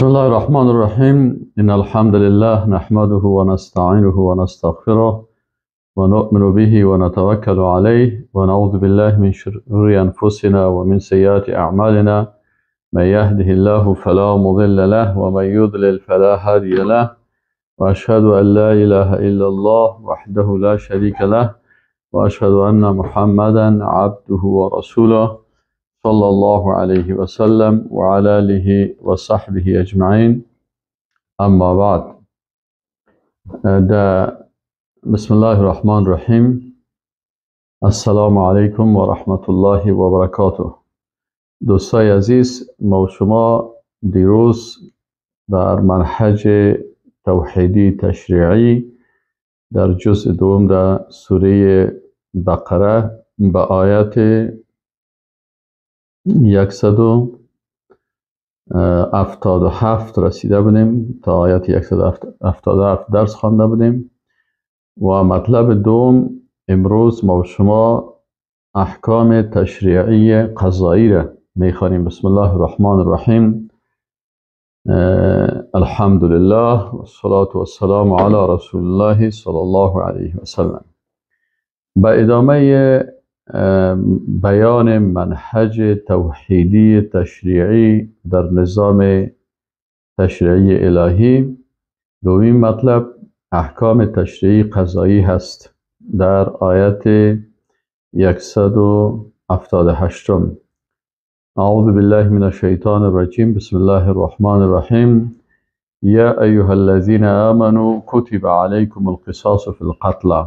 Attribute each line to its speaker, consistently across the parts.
Speaker 1: بسم الله الرحمن الرحيم إن الحمد لله نحمده ونستعينه ونستغفره ونؤمن به ونتوكل عليه ونعوذ بالله من شرور أنفسنا ومن سيئات أعمالنا من يهده الله فلا مضل له ومن يضلل فلا هادي له وأشهد أن لا إله إلا الله وحده لا شريك له وأشهد أن محمدا عبده ورسوله صلى الله عليه وسلم وعلى آله وصحبه أجمعين. أما بعد، بسم الله الرحمن الرحیم. السلام علیکم و رحمت الله و برکاته. دوستای عزیز، ما و شما دیروز در منهج توحیدی تشریعی در جزء دوم در سوره بقره به آیت 177 رسیده بودیم. تا آیت 177 درس خوانده بودیم و مطلب دوم امروز ما و شما احکام تشریعی قضایی را میخوانیم. بسم الله الرحمن الرحیم. الحمد لله و الصلاة والسلام علی رسول الله صلی الله علیه و سلم. به ادامه بیان منهج توحیدی تشریعی در نظام تشریعی الهی، دومین مطلب احکام تشریعی قضایی هست. در آیت 178 اعوذ بالله من الشیطان الرجیم. بسم الله الرحمن الرحیم. یا ایها الذین آمنوا کتب علیکم القصاص فی القتل.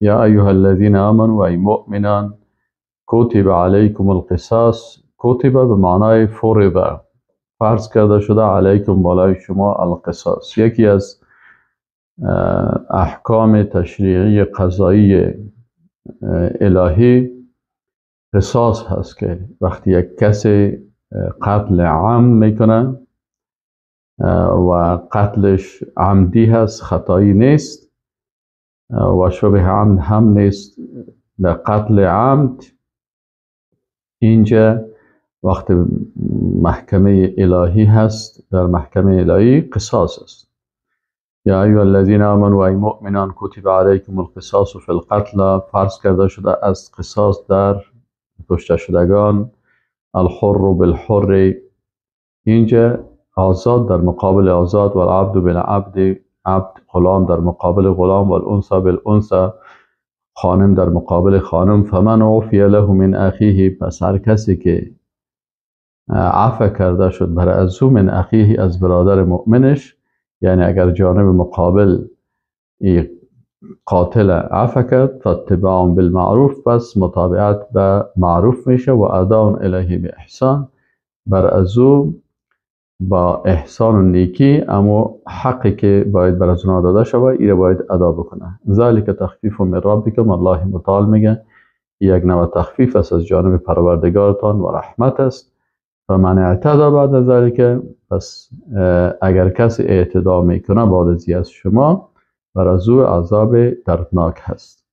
Speaker 1: یا ایها الذین آمنوا، ای مؤمنان، کتب علیکم القصاص، کتب به معنای فرض، فرض کرده شده، علیکم بالای شما، القصاص یکی از احکام تشریعی قضایی الهی قصاص هست که وقتی یک کسی قتل عمد میکنه و قتلش عمدی هست، خطایی نیست و شبه عمد هم نیست، در قتل عمد اینجا وقت محکمه الهی هست، در محکمه الهی قصاص است. یا ایها الذین آمنوا، ای مؤمنان، کتب علیکم القصاص فی القتل، فرض کرده شده از قصاص در کشته شدگان. الحر بالحر، اینجا آزاد در مقابل آزاد، و العبد بالعبد، عبد غلام در مقابل غلام، و الانثى بالانثى، خانم در مقابل خانم. فمن عفی له من اخیه، پس هر کسی که عفو کرده شد برای از او، من اخیه، از برادر مؤمنش، یعنی اگر جانب مقابل قاتل عفو کرد، فاتباع بالمعروف، پس مطابقت به معروف میشه، و اداء الیه باحسان، بر از او با احسان و نیکی، اما حقی که باید بر از اونها داده شود ایره باید ادا بکنه. ذالک تخفیف من ربکم، الله متعال میگه یک نوع تخفیف است از جانب پروردگارتان و رحمت است. فمن اعتدى بعد ذلك، پس اگر کسی اعتدا میکنه بعد از از شما، بر از او عذاب دردناک هست.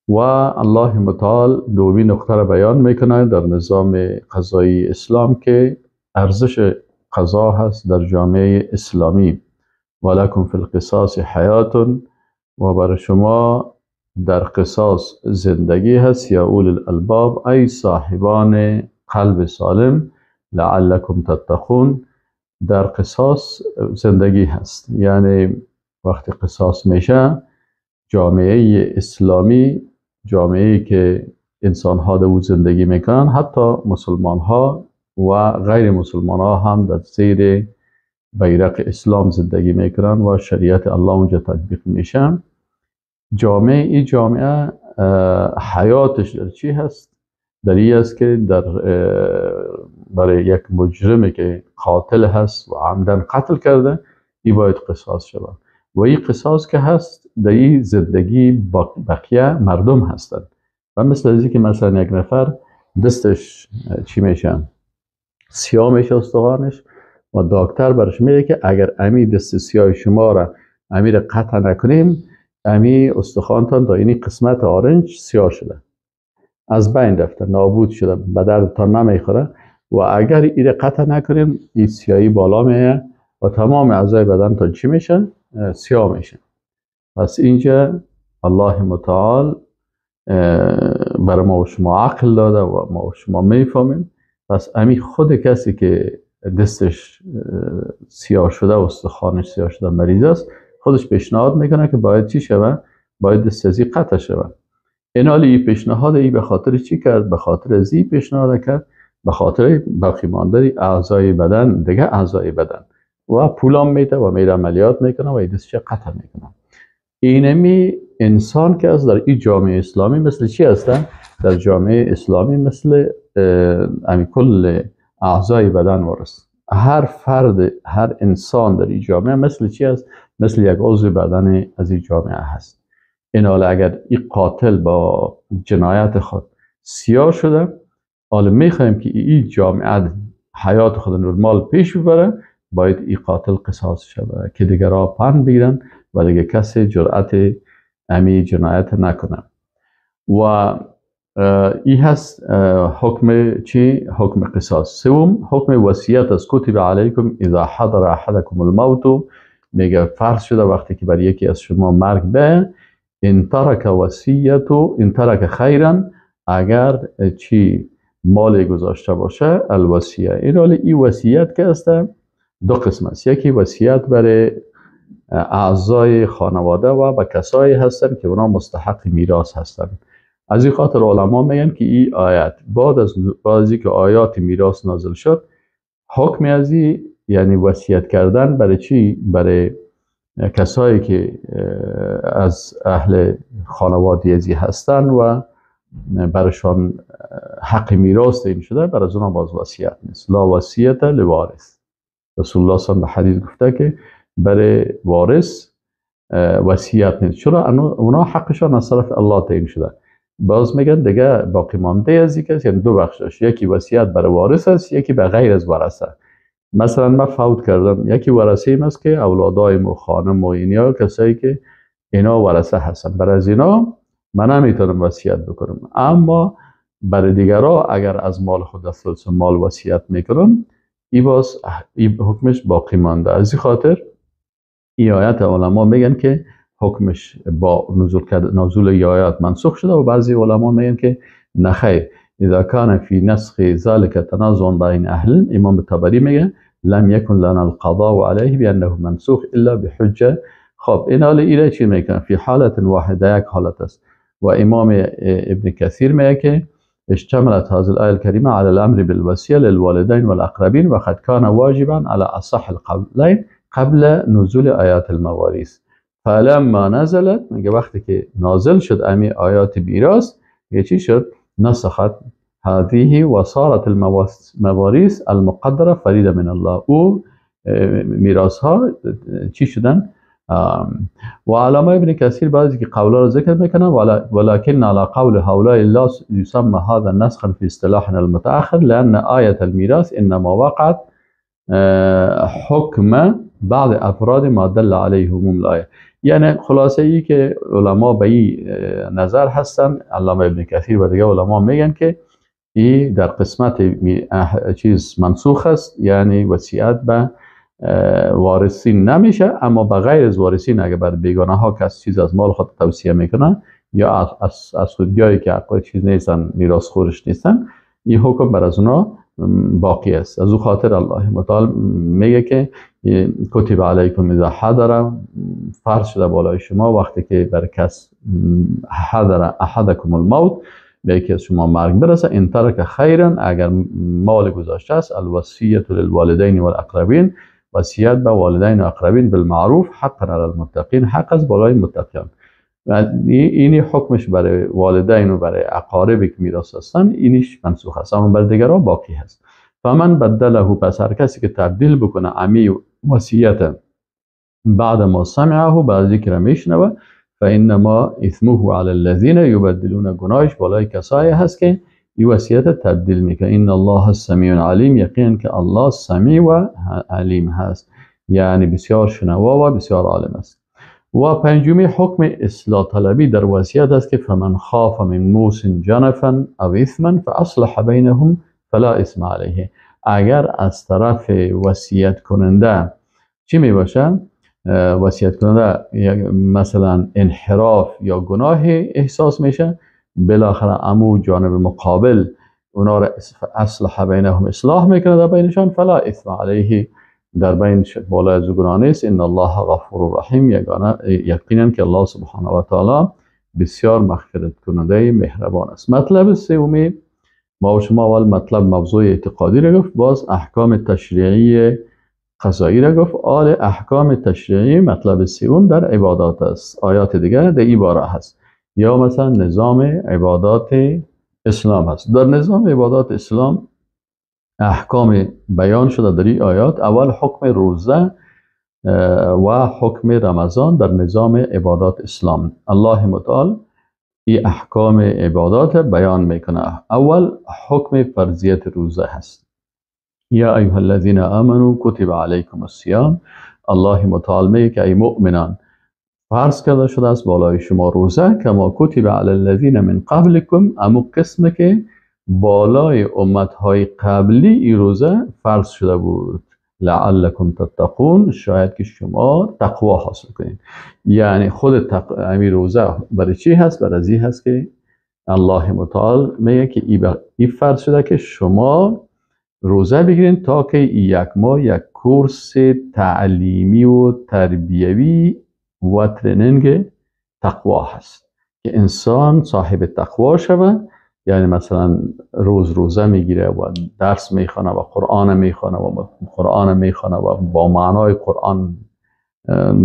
Speaker 1: و الله متعال دومین نقطه را بیان میکنه در نظام قضایی اسلام که ارزش قضا هست در جامعه اسلامی. ولکم فی القصاص حیات، و بر شما در قصاص زندگی هست. یا اولی الالباب، ای صاحبان قلب سالم، لعلکم تتقون، در قصاص زندگی هست. یعنی وقتی قصاص میشه، جامعه اسلامی، جامعه که انسان ها در زندگی میکنن، حتی مسلمان ها و غیر مسلمان ها هم در زیر بیرق اسلام زندگی میکنن و شریعت الله اونجا تطبیق میشه. جامعه، این جامعه حیاتش در چی هست؟ در این است که برای یک مجرمی که قاتل هست و عمدن قتل کرده، این باید قصاص شود. و این قصاص که هست، در این زندگی بقیه مردم هستند. و مثل ازی که مثلا یک نفر دستش چی میشن؟ سیاه میشه استخوانش، و دکتر برش میگه که اگر امی دست سیاه شما را امیر قطع نکنیم، امی استخوانتان تا اینی قسمت آرنج سیاه شده، از بین رفته، نابود شده، به دردتان نمیخوره. و اگر این قطع نکنیم این سیاهی بالا میه و تمام اعضای بدن تا چی میشه؟ سیاه میشه. پس اینجا الله متعال برای ما و شما عقل داده و ما و شما میفهمیم. پس امی خود کسی که دستش سیاه شده و استخوانش سیاه شده مریض است، خودش پیشنهاد میکنه که باید چی شوه؟ باید دست ازی قطع شوه. این حالی این پیشنهاد ای به خاطر چی کرد؟ به خاطر ازی پیشنهاد کرد، به خاطر باقی ماندن اعضای بدن، دیگه اعضای بدن و پولام میده و میره عملیات میکنه و این دستش قطع میکنه. اینمی انسان که از در این جامعه اسلامی مثل چی هستن؟ در جامعه اسلامی مثل کل اعضای بدن وارست. هر فرد، هر انسان در این جامعه مثل چی هست؟ مثل یک عضو بدن از این جامعه هست. این حال اگر این قاتل با جنایت خود سیاه شده، حالا میخوایم که این جامعه حیات خود نرمال پیش ببره، باید این قاتل قصاص شده که دیگرها پند بگیرن و دیگه کسی جرأت امی جنایت نکنه. و این هست حکم چی؟ حکم قصاص. سوم حکم وصیت از کتب علیکم اذا حضر احدکم الموت، میگه فرض شده وقتی که بر یکی از شما مرگ به، ان ترک وصیتو ان ترک خیرا، اگر چی مال گذاشته باشه الوصیه. این حال این وصیت که است دو قسم است. یکی وصیت برای اعضای خانواده و به کسایی هستن که اونا مستحق میراث هستن. از این خاطر علما میگن که این آیت بعد از اینکه آیات میراث نازل شد، حکم از این یعنی وصیت کردن برای چی؟ برای کسایی که از اهل خانواده ازی هستن و برشان حق میراث تعیین شده، برای از اونا باز وصیت نیست. لا وصیت لوارث. رسول الله صلی الله علیه و حدیث گفته که برای وارث وصیت نیست، چرا؟ اونا حقشان از طرف الله تعیین شده. باز میگن دیگه باقی مانده از این کس، یعنی دو بخش داشت، یکی وصیت برای وارث است، یکی به غیر از ورثه. مثلا من فوت کردم، یکی ورثه ایم است که اولادایم و خانم و اینیا کسایی که اینا ورثه هستن، برای از اینا من نمیتونم وصیت بکنم. اما برای دیگرها اگر از مال خود از ثلث مال وصیت میکنم، این حکمش باقی مانده. از این خاطر این آیت علما میگن که حکمش با نزول این آیات منسوخ شده و بعضی علما میگن که نخیر، اذا کان فی نسخ ذلك تنازع بین اهل، امام طبری میگه لم یکن لنا القضاء علیه بانه منسوخ الا بحجه. خب این حال ایره چی میگن؟ فی حالت واحده، یک حالت است. و امام ابن کثیر میگه که اشتملت هذه الآية الكريمة على الأمر بالوصية للوالدين والأقربين وقد كان واجبا على أصح القولين قبل نزول آیات المواريث. فلما نزلت، میگه وقتی که نازل شد امی آیات میراث، یه چی شد؟ نسخت هذه و صارت المواريث المقدره فریضه من الله. او میراث ها چی شدن؟ و علامه ابن کثیر بعضی که قولا رو ذکر میکنن، ولكن على قول هؤلاء لا يسمى هذا نسخا في اصطلاحنا المتأخر لأن آية الميراث إنما وقعت حکم بعض افراد ما دل علیه عموم الآیه. یعنی خلاصه ای که علما به این نظر هستن، علامه ابن کثیر و دیگه علما میگن که این در قسمت چیز منسوخ است، یعنی وصیت به وارثین نمیشه، اما به غیر از وارثین اگر بر بیگانه ها کس چیز از مال خود توصیه میکنن یا از خودیایی که عقل چیز نیستن، میراث خورش نیستن، این حکم بر از اونا باقی است. از او خاطر الله متعال میگه که کتب علیکم اذا حضر، فرض شده بالای شما وقتی که بر کس حضر احدکم الموت، به یکی از شما مرگ برسه، ان ترک خیرا، اگر مال گذاشته است، الوصیت للوالدین والاقربین، وصیت به والدین و اقربین بالمعروف حقا علی المتقین، حق از بالای متقیان. و اینی حکمش برای والدین و برای اقاربی که میراث هستن اینیش منسوخ است، اما بر دیگرها باقی هست. فمن بدله، پس هر کسی که تبدیل بکنه امی وصیت بعد ما سمعه، بعد ذکر میشنوه، فانما اثمه علی الذین یبدلون، گناهش بالای کسایی هست که این وصیت تبدیل میکنه. ان الله سمیع علیم، یقین که الله سمیع و علیم هست، یعنی بسیار شنوا و بسیار عالم است. و پنجمی حکم اصلاح طلبی در وصیت است که فمن خاف من موص جنفا او اثما فاصلح بینهم فلا اسم علیه. اگر از طرف وصیت کننده چی می باشه؟ وصیت کننده مثلا انحراف یا گناه احساس میشه، بالاخره امو جانب مقابل اونا را اصلح بینهم اصلاح میکنه در بینشان، فلا اثم علیه، در بین بالا از گناه نیست. ان الله غفور رحیم، یقینا که الله سبحانه و تعالی بسیار مغفرت کننده مهربان است. مطلب سومی، ما و شما اول مطلب موضوع اعتقادی را گفت، باز احکام تشریعی قضایی را گفت. آل احکام تشریعی مطلب سوم در عبادات است. آیات دیگر در این باره هست، یا مثلا نظام عبادات اسلام هست. در نظام عبادات اسلام احکام بیان شده در این آیات. اول حکم روزه و حکم رمضان در نظام عبادات اسلام. الله متعال این احکام عبادات بیان میکنه. اول حکم فرضیت روزه هست. یا ایها الذین آمنوا کتب علیکم الصیام. الله متعال میگه که ای مؤمنان، فرض کرده شده است بالای شما روزه، کما کتب علی الذین من قبلکم، امو قسم که بالای امتهای قبلی این روزه فرض شده بود، لعلکم تتقون، شاید که شما تقوا حاصل کنید. یعنی خود امیر روزه برای چی هست؟ برای ازی هست که الله متعال میگه که این فرض شده که شما روزه بگیرین تا که یک ماه یک کورس تعلیمی و تربیوی و ترنینگ تقوا هست که انسان صاحب تقوا شود. یعنی مثلا روزه میگیره و درس میخونه و قرآن میخونه و با معنای قرآن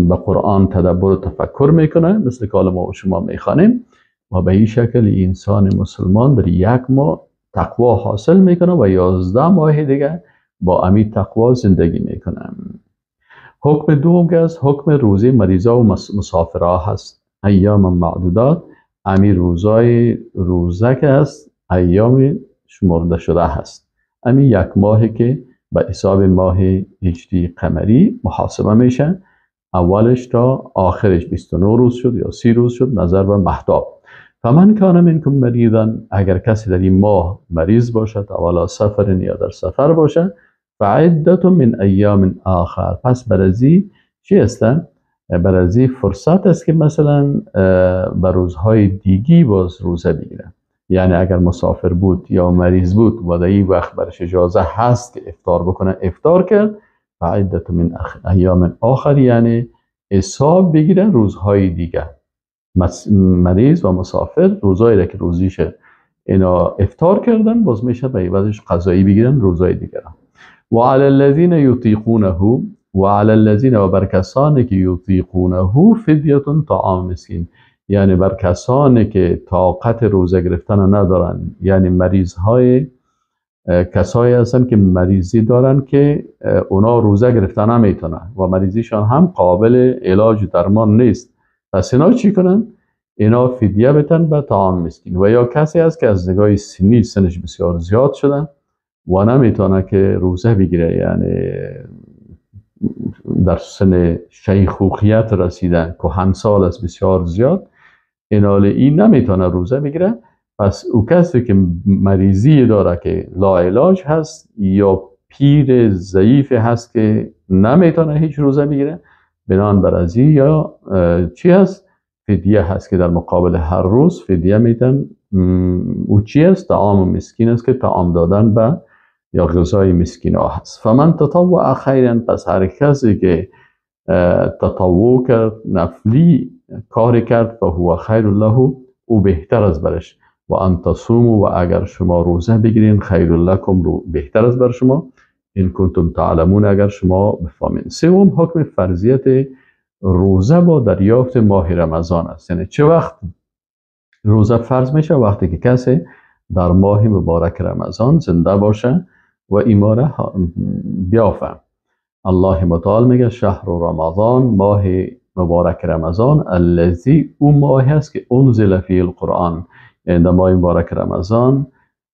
Speaker 1: به قرآن تدبر و تفکر میکنه، مثل که ما و شما میخوانیم، و به این شکل انسان مسلمان در یک ماه تقوا حاصل میکنه و 11 ماه دیگه با امی تقوا زندگی میکنه. حکم دوم که است حکم روزه مریضا و مسافرها هست. ایام معدودات، امی روزه که است ایام شمرده شده هست. امی یک ماهی که به حساب ماه هجری قمری محاسبه میشه، اولش تا آخرش 29 روز شد یا 30 روز شد نظر به مهتاب. فمن کان منکم مریضا، اگر کسی در این ماه مریض باشد، اولا سفر یا در سفر باشد، فعدت من ایام آخر، پس برازی چی است؟ برازی فرصت است که مثلا به روزهای دیگی باز روزه بگیره. یعنی اگر مسافر بود یا مریض بود و در این وقت برش اجازه هست که افطار بکنه، افطار کرد، فعدت من ایام آخر، یعنی حساب بگیره روزهای دیگه. مریض و مسافر روزایی را که روزیشه اینا افطار کردن، باز میشه به عوضش قضایی بگیرن روزای دیگر. و علی الذین یطیقونه، و علی الذین، و بر کسانی که یطیقونه فدیه طعام مسکین، یعنی بر کسانی که طاقت روزه گرفتن ندارن، یعنی مریض های کسایی هستن که مریضی دارن که اونا روزه گرفتن نمیتونن و مریضیشان هم قابل علاج درمان نیست، پس اینا چی کنن؟ اینا فدیه بتن به طعام مسکین. و یا کسی هست که از نگاه سنی سنش بسیار زیاد شده و نمیتونه که روزه بگیره، یعنی در سن شیخوخیت رسیده، کهنسال است بسیار زیاد، این نمیتونه روزه بگیره. پس او کسی که مریضی داره که لاعلاج هست یا پیر ضعیف هست که نمیتونه هیچ روزه بگیره، بنان بر ازی یا چی هست؟ فدیه هست که در مقابل هر روز فدیه میتن. او چی هست؟ طعام مسکین است که طعام دادن به یا غذای مسکین ها هست. فمن تطوع خیرا، پس هر کسی که تطوع کرد، نفلی کار کرد، فهو خیر له، او بهتر از برش. و ان تصوموا، و اگر شما روزه بگیرین، خیر لکم، بهتر از بر شما، این کنتم تعلمون، اگر شما بفهمین. سوم حکم فرضیت روزه با دریافت ماه رمضان است. یعنی چه وقت روزه فرض میشه؟ وقتی که کسی در ماه مبارک رمضان زنده باشه و ایماره بیافه. الله متعال میگه شهر رمضان، ماه مبارک رمضان، الذی، او ماه است که انزل فی القرآن، یعنی در ماه مبارک رمضان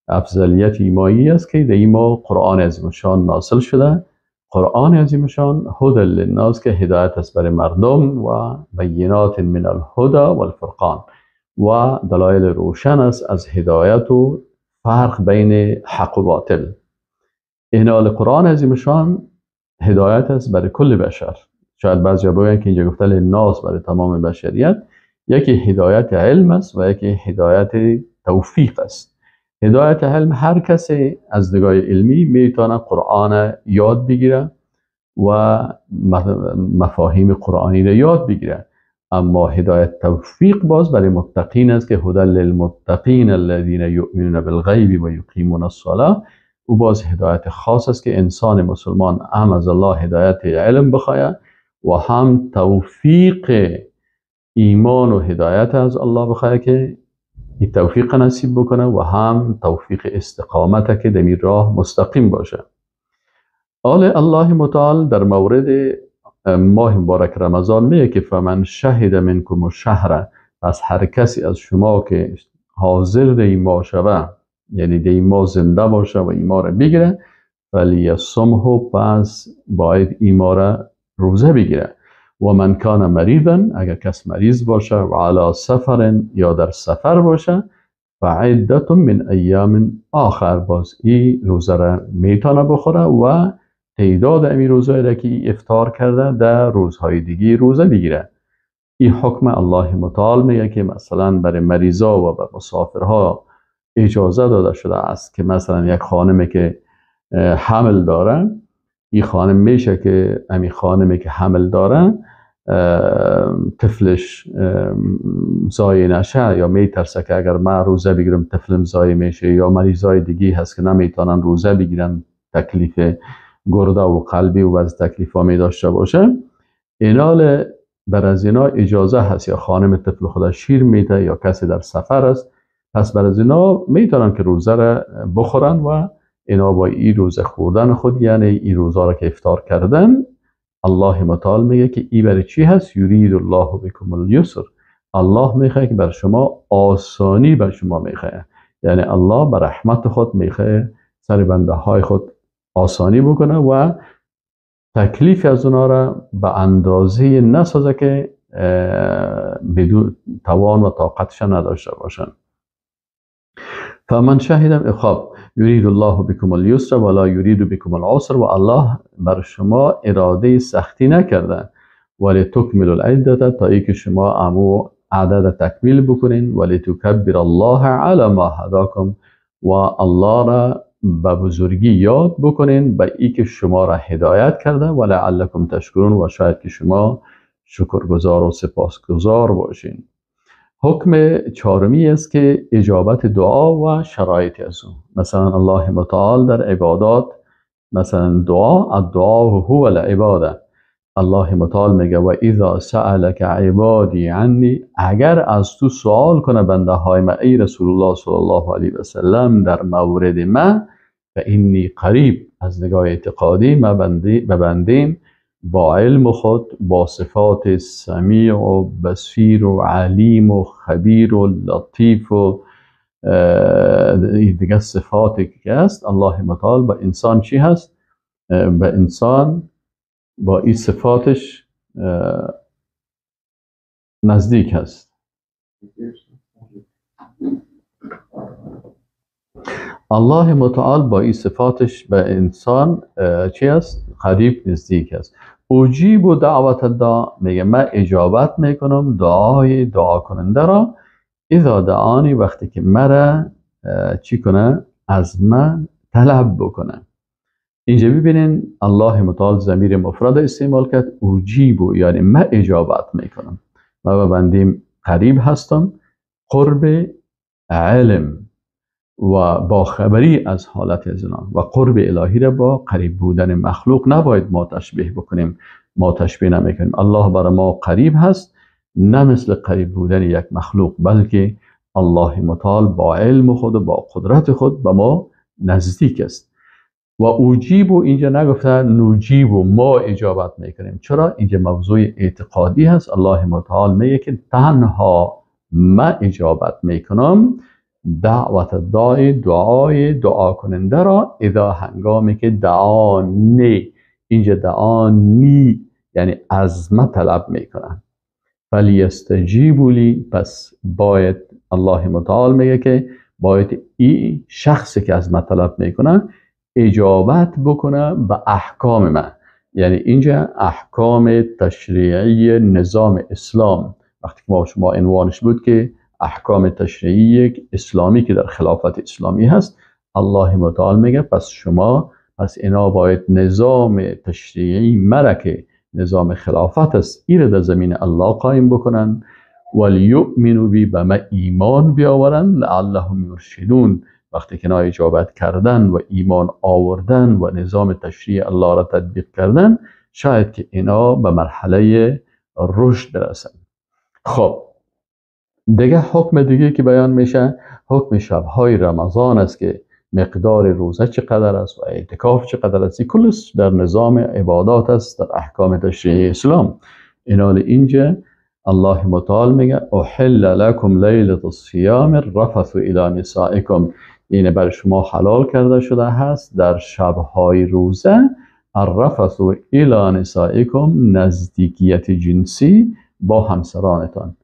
Speaker 1: افضلیت ایمایی است که در این ماه قرآن عظیمشان نازل شده. قرآن عظیمشان هدی للناس، که هدایت است برای مردم، و بینات من الهدی والفرقان، و دلایل روشن است از هدایت و فرق بین حق و باطل. انال قرآن عظیم شان هدایت است برای کل بشر. شاید بعضیا بگن که اینجا گفته للناس برای تمام بشریت. یکی هدایت علم است و یکی هدایت توفیق است. هدایت علم هر کسی از نگاه علمی میتونه قرآن یاد بگیره و مفاهیم قرآنی را یاد بگیره. اما هدایت توفیق باز برای متقین است که هدی للمتقین الذین یؤمنون بالغیب و یقیمون الصلاة. او باز هدایت خاص است که انسان مسلمان هم از الله هدایت علم بخواهد و هم توفیق ایمان و هدایت از الله بخواهد که این توفیق نصیب بکنه و هم توفیق استقامت که در این راه مستقیم باشه. الله متعال در مورد ماه مبارک رمضان میگه که فمن شهد منکم الشهر، پس هر کسی از شما که حاضر در این ماه شوه، یعنی در این ماه زنده باشه و این ماه را بگیره، فلیصمه، پس باید این ماه را روزه بگیره. و من کان مریضا، اگر کس مریض باشه و علی سفر یا در سفر باشه، فعدت من ایام آخر، باز این روزه را میتونه بخوره و تعداد امی روزهایی را که افطار کرده در روزهای دیگه روزه بگیره. این حکم الله متعال میگه که مثلا برای مریضا و مسافرها اجازه داده شده است که مثلا یک خانمی که حمل داره، این خانم میشه که امی خانمی که حمل داره طفلش زای نشه یا میترسه که اگر من روزه بگیرم طفلم زای میشه، یا مریضای دیگه هست که نمیتونن روزه بگیرن، تکلیف گرده و قلبی و از تکلیف ها می داشته باشه، اینال بر از اینا اجازه هست، یا خانم طفل خدا شیر میده یا کسی در سفر است، پس بر از اینا میتونن که روزه را بخورن و اینا با این روزه خوردن خود، یعنی این روزه را که افطار کردن، الله متعال میگه که این برای چی هست؟ یرید الله بکم الیسر، الله میخواه که بر شما آسانی بر شما میخواه، یعنی الله بر رحمت خود میخواه سر بنده های خود آسانی بکنه و تکلیف از اونا را به اندازه نسازه که بدون توان و طاقتش نداشته باشن. فمن شهد، خب یرید الله بکم الیسر ولا یرید بکم العسر، و الله بر شما اراده سختی نکرده، ولی تکمل العدت، تا ای که شما امو عدد تکمیل بکنین، ولی تکبر الله علی ما هداکم، و الله را به بزرگی یاد بکنین به ای که شما را هدایت کرده، ولعلکم تشکرون، و شاید که شما شکرگزار و سپاسگزار باشین. حکم چهارمی است که اجابت دعا و شرایط از اون. مثلا الله متعال در عبادات، مثلا دعا، الدعا هو العباده، الله متعال میگه و اذا سألك عبادی عنی، اگر از تو سوال کنه بنده های من ای رسول الله صلی الله علیه و سلم در مورد من، فانی قریب، از نگاه اعتقادی ما بندیم با علم خود، با صفات سمیع و بصیر و علیم و خبیر و لطیف و دیگه صفاتی که هست، الله متعال با انسان چی هست؟ با انسان با این صفاتش نزدیک هست. الله متعال با این صفاتش به انسان چی است؟ قریب، نزدیک است. اجیب و دعوت الداع، میگه من اجابت میکنم دعای دعا کننده را، اذا دعانی، وقتی که مرا چی کنه؟ از من طلب بکنه. اینجا ببینین الله متعال ضمیر مفرد استعمال کرد، اجیب، یعنی من اجابت میکنم، من بندیم قریب هستم، قرب علم و با خبری از حالت از اینا، و قرب الهی را با قریب بودن مخلوق نباید ما تشبیه بکنیم، ما تشبیه نمیکنیم. الله برای ما قریب هست، نه مثل قریب بودن یک مخلوق، بلکه الله متعال با علم خود و با قدرت خود به ما نزدیک است. و اوجیب اینجا نگفته نوجیب و ما اجابت میکنیم، چرا؟ اینجا موضوع اعتقادی هست. الله متعال میگه که تنها ما اجابت میکنم دعوت دعای دعا کننده را، اذا هنگامی که دعانی، اینجا دعانی یعنی از ما طلب میکنن، فلیستجیبوا لی، پس باید الله متعال میگه که باید این شخصی که از من طلب میکنه اجابت بکنه به احکام من. یعنی اینجا احکام تشریعی نظام اسلام، وقتی که ما شما عنوانش بود که احکام تشریعی اسلامی که در خلافت اسلامی هست، الله متعال میگه پس اینا باید نظام تشریعی مرا که نظام خلافت است ایره در زمین الله قایم بکنن، ولیؤمنوا بی به ما ایمان بیاورن لعلهم یرشدون. وقتی که اینا اجابت کردن و ایمان آوردن و نظام تشریع الله را تطبیق کردن، شاید که اینا به مرحله رشد برسن. خب دیگه حکم دیگه که بیان میشه حکم شبهای رمضان است که مقدار روزه چقدر است و اعتکاف چقدر است. کلش در نظام عبادات است، در احکام تشریعی اسلام. اینال اینجا الله متعال میگه احل لکم لیلة الصیام الرفث الی نسائکم، این بر شما حلال کرده شده هست در شبهای روزه الرفث الی نسائکم، نزدیکیت جنسی با همسرانتان.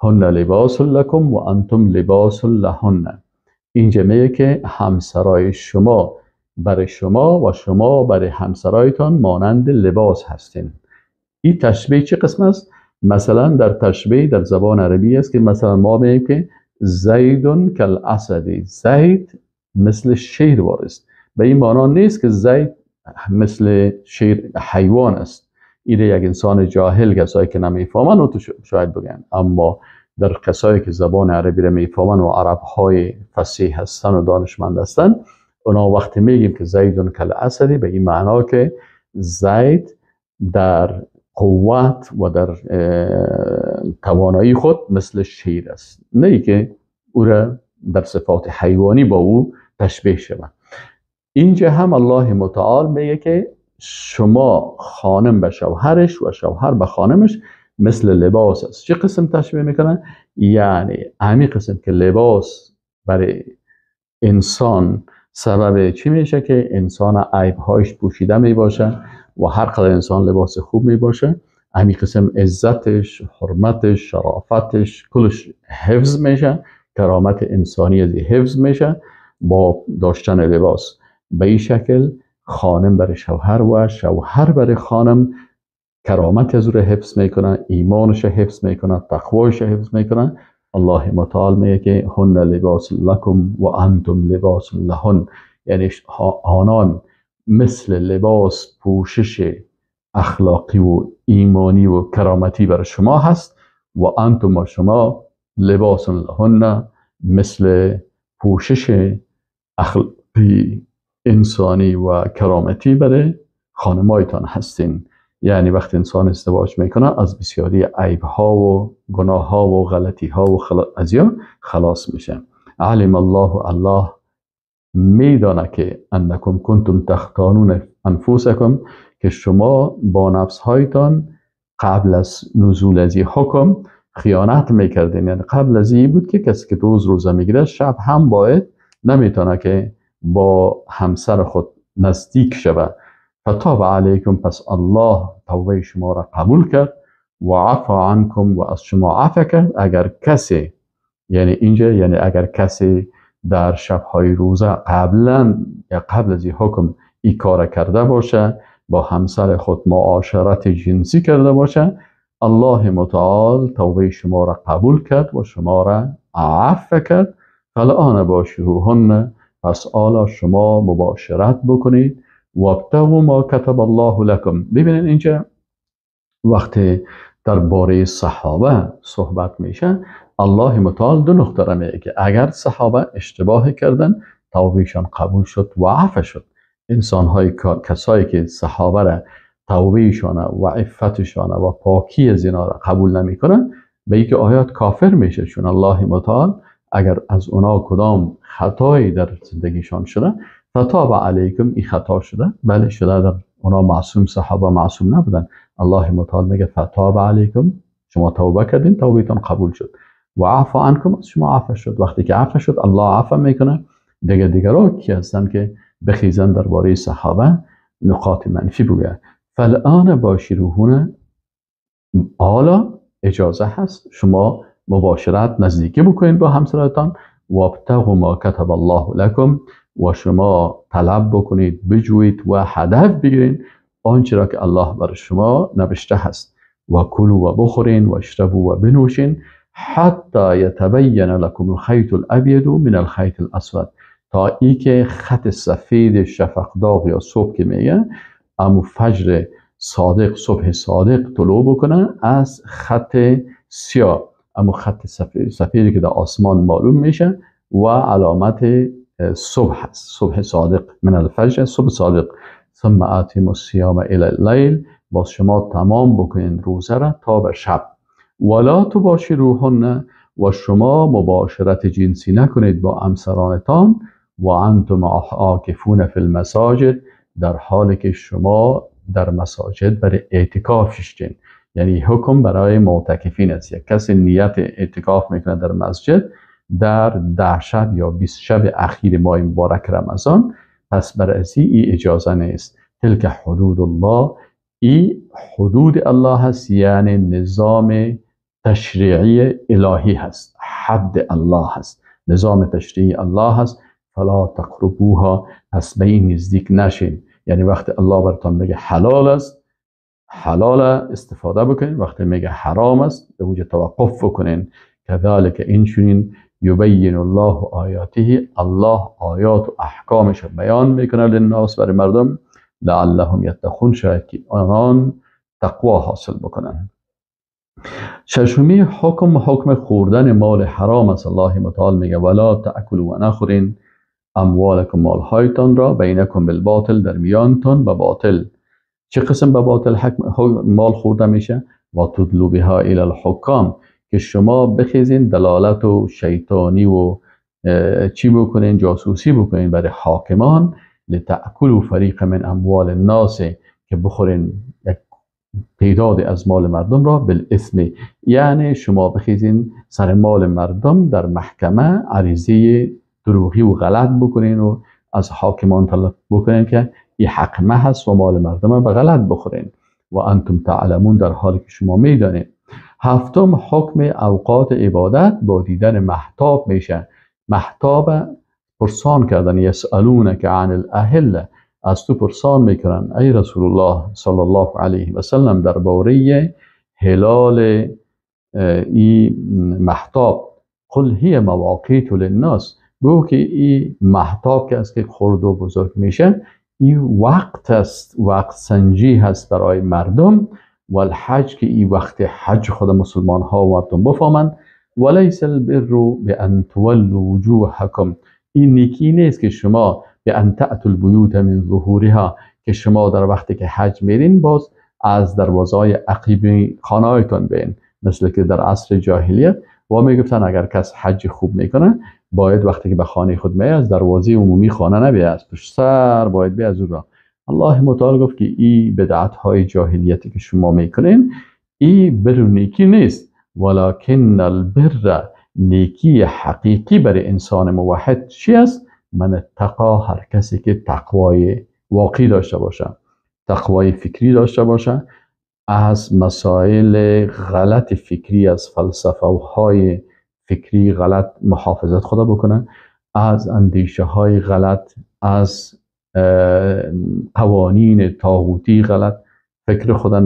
Speaker 1: هن لباس لکم و انتم لباس لهن. اینجا میگه که همسرای شما برای شما و شما برای همسرایتان مانند لباس هستین. این تشبیه چه قسم است؟ مثلا در تشبیه در زبان عربی است که مثلا ما میگیم که زید کالاسد، زید مثل شیر وارست. به این معنا نیست که زید مثل شیر حیوان است. این یک انسان جاهل، کسایی که نمیفهمن تو شاید بگن، اما در کسایی که زبان عربی را میفهمن و عرب های فصیح هستن و دانشمند هستن، اونا وقتی میگیم که زید کالاسد به این معنا که زید در قوت و در توانایی خود مثل شیر است، نه که او را در صفات حیوانی با او تشبیه شود. اینجا هم الله متعال میگه که شما خانم به شوهرش و شوهر به خانمش مثل لباس است. چه قسم تشبیه میکنه؟ یعنی همین قسم که لباس برای انسان سبب چی میشه که انسان عیبهایش پوشیده میباشه و هر قدر انسان لباس خوب میباشه، همین قسم عزتش، حرمتش، شرافتش کلش حفظ میشه، کرامت انسانی از حفظ میشه با داشتن لباس. به این شکل خانم برای شوهر و شوهر برای خانم کرامت از رو حفظ میکنه، ایمانش حفظ میکنه، تقوایش حفظ میکنه. الله متعال میگه که هن لباس لکم و انتم لباس لهن، یعنی آنان مثل لباس پوشش اخلاقی و ایمانی و کرامتی برای شما هست و انتم و شما لباس لهن مثل پوشش اخلاقی انسانی و کرامتی برای خانمایتان هستین. یعنی وقتی انسان ازدواج میکنه از بسیاری عیبها و گناهها و غلطیها و ازیا خلاص میشه. علم الله میدانه که انکم کنتم تختانون انفسکم، که شما با نفسهایتان قبل از نزول از حکم خیانت میکردین. یعنی قبل از این بود که کسی که روزه میگیره شب هم باید نمیتونه که با همسر خود نزدیک شود. فتاب علیکم، پس الله توبه شما را قبول کرد و عفا عنکم و از شما عفا کرد. اگر کسی، یعنی اینجا یعنی اگر کسی در شبهای روزه قبلا یا قبل از این حکم این کار کرده باشه، با همسر خود معاشرت جنسی کرده باشه، الله متعال توبه شما را قبول کرد و شما را عفو کرد. فالآن باشروهن، پس حالا شما مباشرت بکنید. وابتغوا ما کتب الله لکم. ببینید اینجا وقتی درباره صحابه صحبت میشه، الله متعال دو نقطه را میگه که اگر صحابه اشتباه کردن توبهشان قبول شد و عفو شد. کسایی که صحابه را توبهشان و عفتشان و پاکی از اینا را قبول نمیکنن، به یک آیات کافر میشه، چون الله متعال اگر از اونا کدام خطایی در زندگیشان شده فتاب علیکم، این خطا شده، بله شده، در اونا معصوم، صحابه معصوم نبودن. الله متعال میگه فتاب علیکم، شما توبه کردین، توبهتون قبول شد و عفو عنکم، از شما عفو شد. وقتی که عفو شد الله عفو میکنه. دیگرها کی هستن که بخیزن درباره صحابه نقاط منفی بگه. فالآن باشروهن، حالا اجازه هست شما مباشرت نزدیکی بکنید با همسرتان وابتغوا ما کتب الله لكم و شما طلب بکنید، بجوید و هدف بگیرید آنچه را که الله بر شما نوشته هست. و کلوا و بخورین و اشربوا و بنوشین حتی یتبین لكم الخیط الابید من الخیط الاسود، تا ای که خط سفید شفقداغ یا صبح که میگه امو فجر صادق، صبح صادق طلوع بکنه از خط سیاه، امو خط سفیدی که در آسمان معلوم میشه و علامت صبح هست، صبح صادق من الفجر، صبح صادق. ثم اتموا الصیام الی اللیل، باز شما تمام بکنین روزه را تا به شب. ولا تباشروهن، و شما مباشرت جنسی نکنید با همسرانتان و انتم عاکفون فی المساجد، در حالی که شما در مساجد برای اعتکاف شدین. یعنی حکم برای معتکفین است. یک کسی نیت اعتکاف میکنه در مسجد در 10 شب یا 20 شب اخیر ماه مبارک رمضان، پس برای ای اجازه نیست. تلک حدود الله، ای حدود الله هست، یعنی نظام تشریعی الهی هست، حد الله هست، نظام تشریعی الله هست. فلا تقربوها، پس به این نزدیک نشین. یعنی وقتی الله براتون بگه حلال است، حلال استفاده بکنین، وقتی میگه حرام است به وجه توقف بکنین. کذالک اینچنین یبین الله آیاته، الله آیات و احکامش بیان میکنه للناس، برای مردم، لعلهم یتقون، شاید که آنان تقوا حاصل بکنن. ششمی حکم خوردن مال حرام است. الله متعال میگه ولا تأکلوا، و نخورین اموالکم، مالهایتان را، بینکم بالباطل، در میانتان به باطل. چه قسم به باطل مال خورده میشه؟ و تدلوا بها الی الحکام، که شما بخیزین دلالت و شیطانی و چی بکنین، جاسوسی بکنین برای حاکمان. لتأکلوا فریق من اموال الناس، که بخورین یک تعداد از مال مردم را، بالاثم، یعنی شما بخیزین سر مال مردم در محکمه عریضه دروغی و غلط بکنین و از حاکمان طلب بکنین که این حق ما هست و مال مردم به غلط بخورین و انتم تعلمون، در حالی که شما میدانید. هفتم حکم اوقات عبادت با دیدن مهتاب میشه. مهتاب پرسان کردن، یسالونک عن الاهله، از تو پرسان میکنن ای رسول الله صلی الله علیه و سلم درباره هلال ای مهتاب. قل هی مواقیت للناس، بگو که این مهتاب که از که خرد و بزرگ میشه، این وقت است، وقت سنجی هست برای مردم. و الحج، که این وقت حج خود مسلمان ها و مردم بفهمند. ولیس البر بان تولوا وجوهکم، این نیکی نیست که شما به ان تأتوا البیوت من ظهورها، که شما در وقتی که حج میرین باز از دروازهای عقیب خانه‌هایتان بین، مثل که در عصر جاهلیت و میگفتن اگر کس حج خوب میکنه باید وقتی که به خانه خود میاد از دروازه عمومی خانه نبیاد، از پشت سر باید بیاد از اون را. الله متعال گفت که این بدعت های جاهلیتی که شما میکنین این بر نیکی نیست، ولکن البر، نیکی حقیقی برای انسان موحد چی است؟ من اتقا، هر کسی که تقوای واقعی داشته باشه، تقوای فکری داشته باشه، از مسائل غلط فکری، از فلسفه های فکری غلط محافظت خدا بکنه، از اندیشه های غلط، از قوانین طاغوتی غلط فکر خدا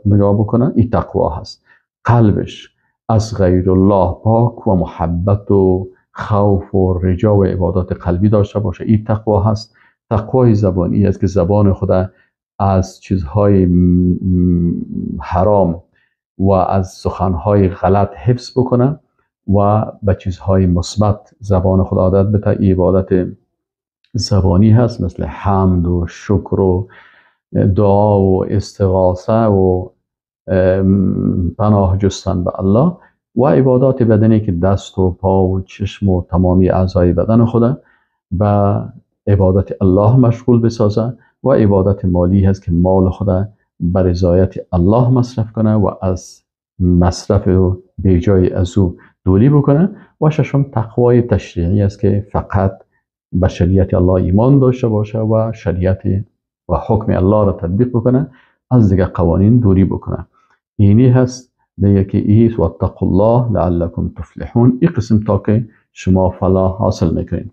Speaker 1: نگاه بکنه، این تقوا هست. قلبش از غیر الله پاک و محبت و خوف و رجا و عبادات قلبی داشته باشه، این تقوا هست. تقوای زبانی است که زبان خدا از چیزهای حرام و از سخنهای غلط حفظ بکنه و به چیزهای مثبت زبان خدا عادت بده. عبادت زبانی هست مثل حمد و شکر و دعا و استغاثه و پناه جستن به الله، و عبادات بدنی که دست و پا و چشم و تمامی اعضای بدن خدا به عبادت الله مشغول بسازه، و عبادت مالی هست که مال خدا بر رضایت الله مصرف کنه و از مصرف بیجای از او دوری بکنه. و ششم تقوای تشریعی است که فقط به شریعت الله ایمان داشته باشه و شریعت و حکم الله را تطبیق بکنه، از دیگه قوانین دوری بکنه. اینی هست دیگه که ایست و اتقوا الله لعلکم تفلحون. این قسم تا که شما فلاح حاصل میکنین.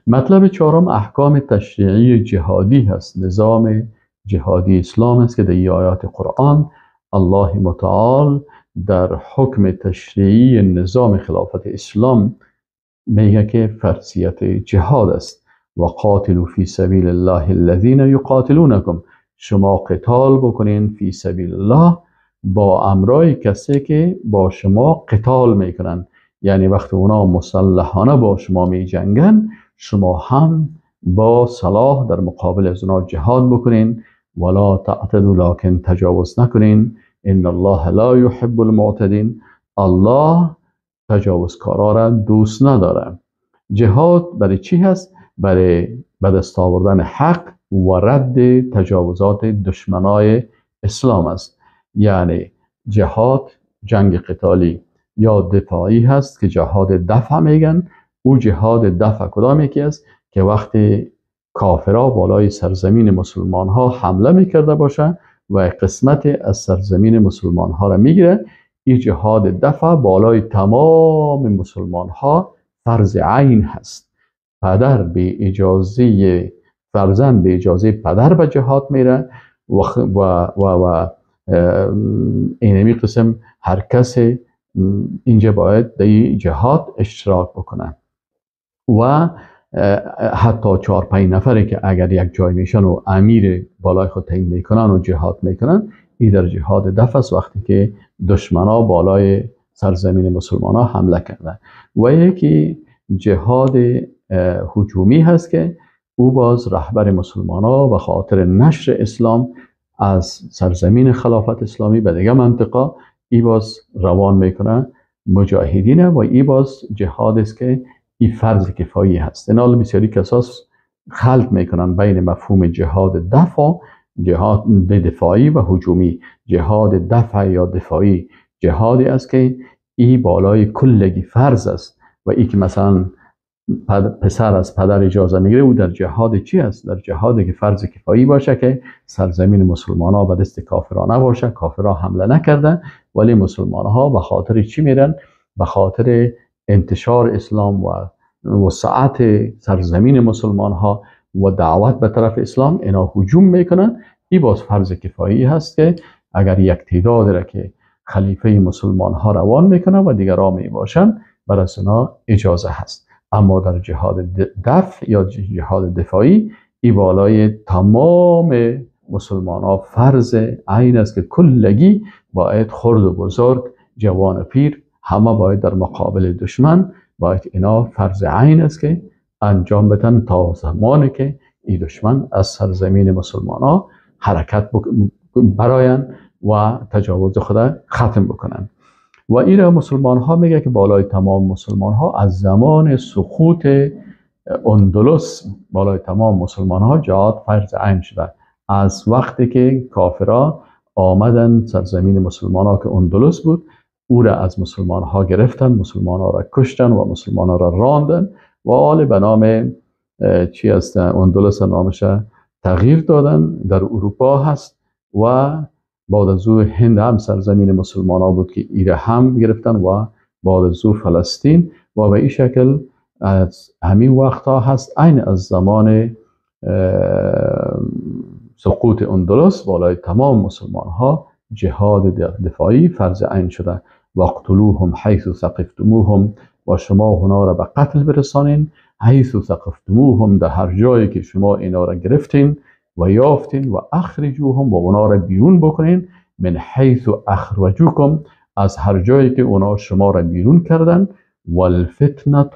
Speaker 1: مطلب چهارم احکام تشریعی جهادی هست. نظام جهادی اسلام است که در این آیات قرآن الله متعال در حکم تشریعی نظام خلافت اسلام میگه که فرضیت جهاد است. و قاتلوا فی سبیل الله الذین یقاتلونکم، شما قتال بکنین فی سبیل الله با امرای کسی که با شما قتال میکنن، یعنی وقتی اونا مسلحانه با شما می جنگن شما هم با سلاح در مقابل از اونا جهاد بکنین. ولا تعتدوا، لکن تجاوز نکنین. ان الله لا يحب المعتدین، الله تجاوزکارا را دوست نداره. جهاد برای چی هست؟ برای به دست آوردن حق و رد تجاوزات دشمنای اسلام است. یعنی جهاد جنگ قتالی یا دفاعی هست که جهاد دفع میگن. او جهاد دفع کدام یکی است؟ که وقتی کافرها بالای سرزمین مسلمان ها حمله میکرده باشه و قسمت از سرزمین مسلمان ها را میگیره، این جهاد دفع بالای تمام مسلمان ها فرض عین هست. پدر به اجازه فرزند به اجازه پدر به جهاد میره و اینمی قسم هر کسی اینجا باید در جهاد اشتراک بکنه. و حتی 4-5 نفره که اگر یک جای میشن و امیر بالای خود تعیین میکنن و جهاد میکنن، این در جهاد دفع است وقتی که دشمنا بالای سرزمین مسلمان ها حمله کردن. و یکی جهاد هجومی هست که او باز رهبر مسلمان ها به خاطر نشر اسلام از سرزمین خلافت اسلامی به دیگه منطقه ای باز روان میکنه مجاهدین، و ای باز جهاد است که این فرض کفایی هست. این حال بسیاری کساس خلط میکنن بین مفهوم جهاد دفع، جهاد دفاعی و هجومی. جهاد دفع یا دفاعی جهادی است که ای بالای کلگی فرض است، و ای که مثلا پسر از پدر اجازه میگیره او در جهاد چی است؟ در جهادی که فرض کفایی باشه که سرزمین مسلمان ها به دست کافرها نباشه، کافرها حمله نکردن، ولی مسلمان ها به خاطر چی میرن؟ به خاطر انتشار اسلام و وسعت سرزمین مسلمان ها و دعوت به طرف اسلام اینا هجوم میکنن. این باز فرض کفایی هست که اگر یک تعداد را که خلیفه مسلمان ها روان میکنه و دیگران می باشن برای اینا اجازه هست. اما در جهاد دفع یا جهاد دفاعی ای بالای تمام مسلمان ها فرض عین است که کلگی باید خرد و بزرگ، جوان و پیر همه باید در مقابل دشمن باید اینا فرض عین است که انجام بدن تا زمانی که این دشمن از سرزمین مسلمان ها حرکت براین و تجاوز خود ختم بکنن. و این را مسلمان ها میگه که بالای تمام مسلمان ها از زمان سقوط اندلس بالای تمام مسلمان ها جهاد فرض عین شده. از وقتی که کافرها آمدن سرزمین مسلمان ها که اندلس بود، او را از مسلمان ها گرفتن، مسلمان ها را کشتن و مسلمان ها را راندن و آل به نام چی است اندلس نامش تغییر دادن. در اروپا هست و بعد از او هند هم سرزمین مسلمان ها بود که ایره هم گرفتن و بعد از او فلسطین، و به این شکل از همین وقت ها هست عین از زمان سقوط اندلس بالای تمام مسلمان ها جهاد دفاعی فرض عین شده. واقتلوهم حیث ثقفتموهم، و شما اونا را به قتل برسانین. حیث ثقفتموهم، در هر جایی که شما اینا را گرفتین و یافتین. و اخرجوهم، و اونا را بیرون بکنین. من حیث اخرجوکم، از هر جایی که اونا شما را بیرون کردن. والفتنه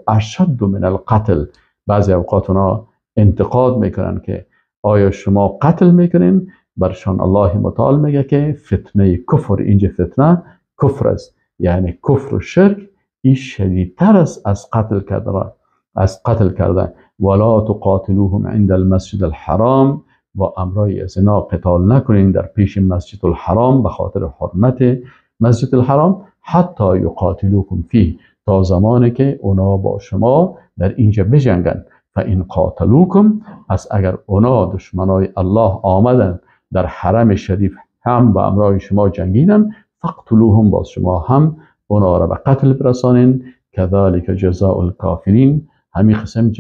Speaker 1: اشد من القتل، بعضی اوقات اونا انتقاد میکنن که آیا شما قتل میکنین؟ برشان الله متعال میگه که فتنه کفر، اینجا فتنه کفر است، یعنی کفر و شرک این شدیدتر است از قتل کردن. ولا تقاتلوهم عند المسجد الحرام، و امرای از اینا قتال نکنین در پیش مسجد الحرام به خاطر حرمت مسجد الحرام. حتی یقاتلوکم فیه، تا زمانی که اونا با شما در اینجا بجنگن. فان قاتلوکم، از اگر اونا دشمنای الله آمدن در حرم شریف هم با امرای شما جنگیدن، فقتلوهم، باز شما هم اونا را به قتل برسانین. كذلك جزاء الكافرین، همین قسم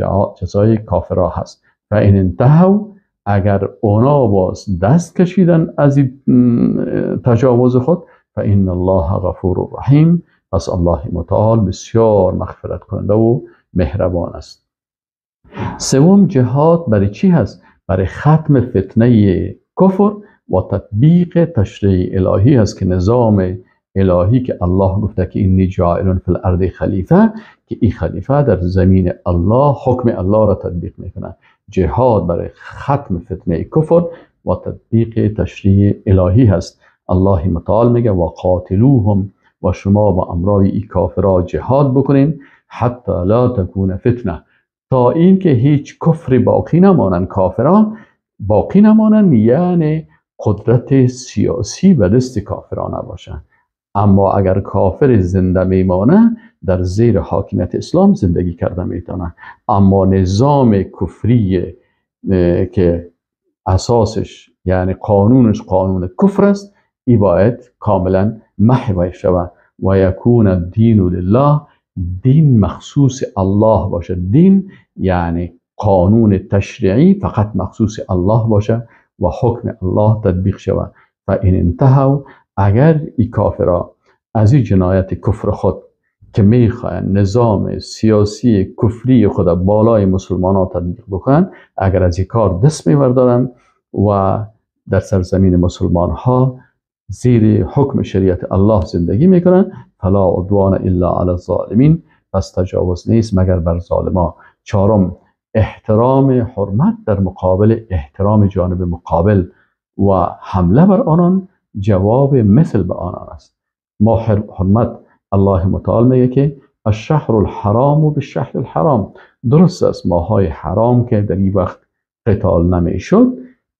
Speaker 1: جزای کافرها هست. فإن انتهوا، اگر اونا باز دست کشیدن از این تجاوز خود، فإن الله غفور رحیم، پس الله متعال بسیار مغفرت کننده و مهربان است. سوم، جهاد برای چی هست؟ برای ختم فتنه کفر و تطبیق تشریع الهی هست، که نظام الهی که الله گفته که اینی جاعل فی الارض خلیفه، که این خلیفه در زمین الله حکم الله را تطبیق میکنه. جهاد برای ختم فتنه کفر و تطبیق تشریع الهی هست. الله متعال میگه و قاتلوهم، و شما با امرای این کافرها جهاد بکنین، حتی لا تکون فتنه، تا این که هیچ کفر باقی نمانن، کافرها باقی نمانن، یعنی قدرت سیاسی به دست کافرها نباشن. اما اگر کافر زنده میمانه، در زیر حاکمیت اسلام زندگی کرده میتونه. اما نظام کفری که اساسش یعنی قانونش قانون کفر است، این باید کاملا محو شود و یکون الدین لله، دین مخصوص الله باشه. دین یعنی قانون تشریعی فقط مخصوص الله باشه و حکم الله تطبیق شود. فإن انتهوا، اگر این کافرها از این جنایت کفر خود که میخواین نظام سیاسی کفری خود بالای مسلمان ها تطبیق بکنن، اگر از این کار دست میبردارن و در سرزمین مسلمان ها زیر حکم شریعت الله زندگی میکنن، فلا عدوان الا علی الظالمین، پس تجاوز نیست مگر بر ظالما. چهارم، احترام حرمت در مقابل احترام جانب مقابل و حمله بر آنان جواب مثل به آنان است. ما حرمت، الله متعال میگه که الشهر الحرام و بالشهر الحرام، درست است ماهای حرام که در این وقت قتال نمیشد،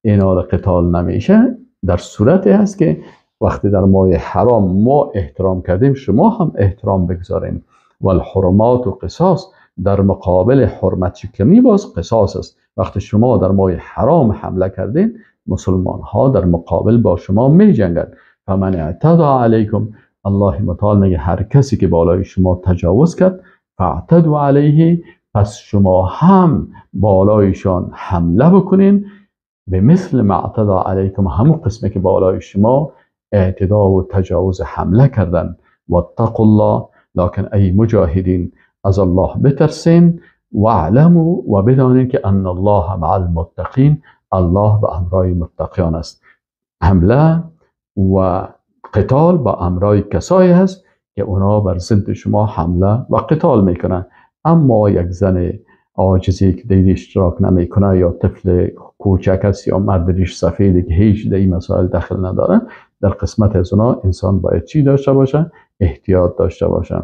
Speaker 1: اینا قتال نمیشه در صورتی است که وقتی در ماه حرام ما احترام کردیم، شما هم احترام بگذارین. و الحرمات و قصاص، در مقابل حرمت شکنی باز قصاص است. وقتی شما در ماه حرام حمله کردین، مسلمان ها در مقابل با شما می جنگند. فمن اعتدى علیکم، الله متعال میگه هر کسی که بالای شما تجاوز کرد، فاعتدوا علیه، پس شما هم بالایشان حمله بکنین، به مثل ما اعتدى علیکم، همون قسمه که بالای شما اعتدا و تجاوز حمله کردن. واتقوا الله، لکن ای مجاهدین از الله بترسین، واعلموا، و بدانید که ان الله مع المتقین، الله به امرای متقیان است. حمله و قتال با امرای کسایی هست که اونا بر ضد شما حمله و قتال میکنن. اما یک زن عاجزی که در اشتراک نمیکنه، یا طفل کوچک است، یا مرد ریش سفیدی که هیچ در این مسائل دخل نداره، در قسمت از اونا انسان باید چی داشته باشه؟ احتیاط داشته باشه.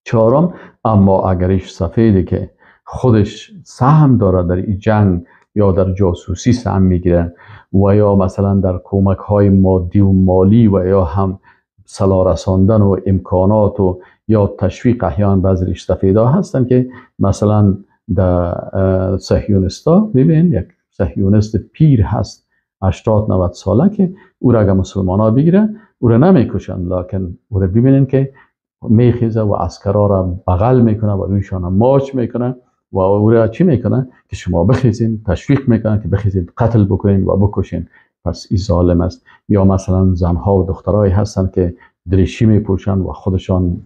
Speaker 1: چهارم، اما اگر ریش سفیدی که خودش سهم داره در این جنگ یا در جاسوسی سهم میگیره، و یا مثلا در کمک های مادی و مالی و یا هم سلاح رساندن و امکانات و یا تشویق، احیان بعضی ریش سفیدا هستن که مثلا در صهیونستا، ببین یک صهیونست پیر هست 80-90 ساله که او را اگر مسلمان ها بگیره، او را نمیکشن، لکن او را ببینن که میخیزه و عسکرها را بغل میکنه و رویشان ماچ میکنه و او را چی میکنه که شما بخیزین، تشویق میکنن که بخیزین قتل بکنین و بکشین. پس این ظالم است. یا مثلا زنها و دخترایی هستن که دریشی میپوشن و خودشان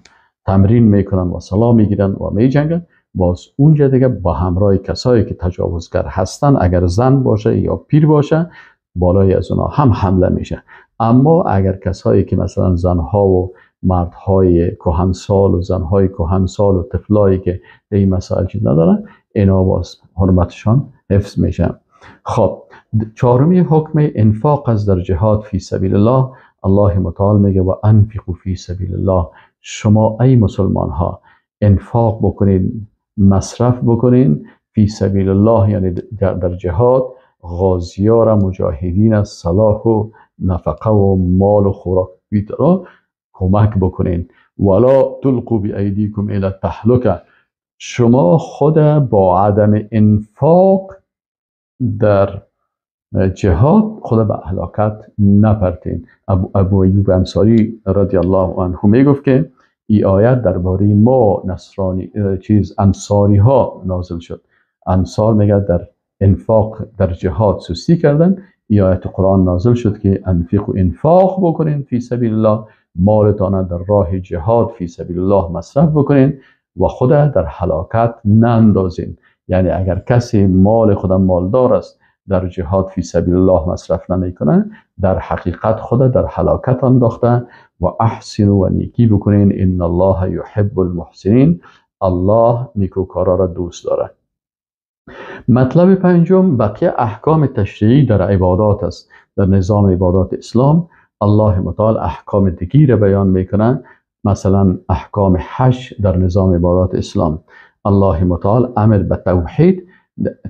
Speaker 1: تمرین میکنن و سلاح میگیرن و میجنگن، باز اونجا دیگه با همراه کسایی که تجاوزگر هستن، اگر زن باشه یا پیر باشه، بالای از اونا هم حمله میشه. اما اگر کسایی که مثلا زنها و مردهای کهنسال و زنهای کهنسال و طفلایی که به این مسائل چیز ندارن، اینا باز حرمتشان حفظ میشه. خب، چهارمی حکم انفاق از در جهاد فی سبیل الله. الله متعال میگه و انفقوا فی سبیل الله، شما ای مسلمان ها انفاق بکنین، مصرف بکنین فی سبیل الله، یعنی در جهاد غازیار مجاهدین از صلاح و نفقه و مال و خوراک بیترا کمک بکنین. ولا تلقوا بایدیکم الی التهلکه، شما خود با عدم انفاق در جهاد خود به هلاکت نپرتین. ابو ایوب انصاری رضی الله عنه میگفت که این آیت درباره ما نصرانی انصاری ها نازل شد. انصار میگه در انفاق در جهاد سستی کردن. این آیت قرآن نازل شد که انفق و انفاق بکنین فی سبیل الله، مالتان در راه جهاد فی سبیل الله مصرف بکنین و خود در هلاکت نندازین. یعنی اگر کسی مال خود مالدار است در جهاد فی سبیل الله مصرف نمیکنه، در حقیقت خود در هلاکت انداخته. و احسن و نیکی بکنین ان الله یحب المحسنین، الله نیکوکارا را دوست داره. مطلب پنجم بقیه احکام تشریعی در عبادات است. در نظام عبادات اسلام الله متعال احکام دیگی را بیان میکنه. مثلا احکام حج در نظام عبادات اسلام الله متعال امر به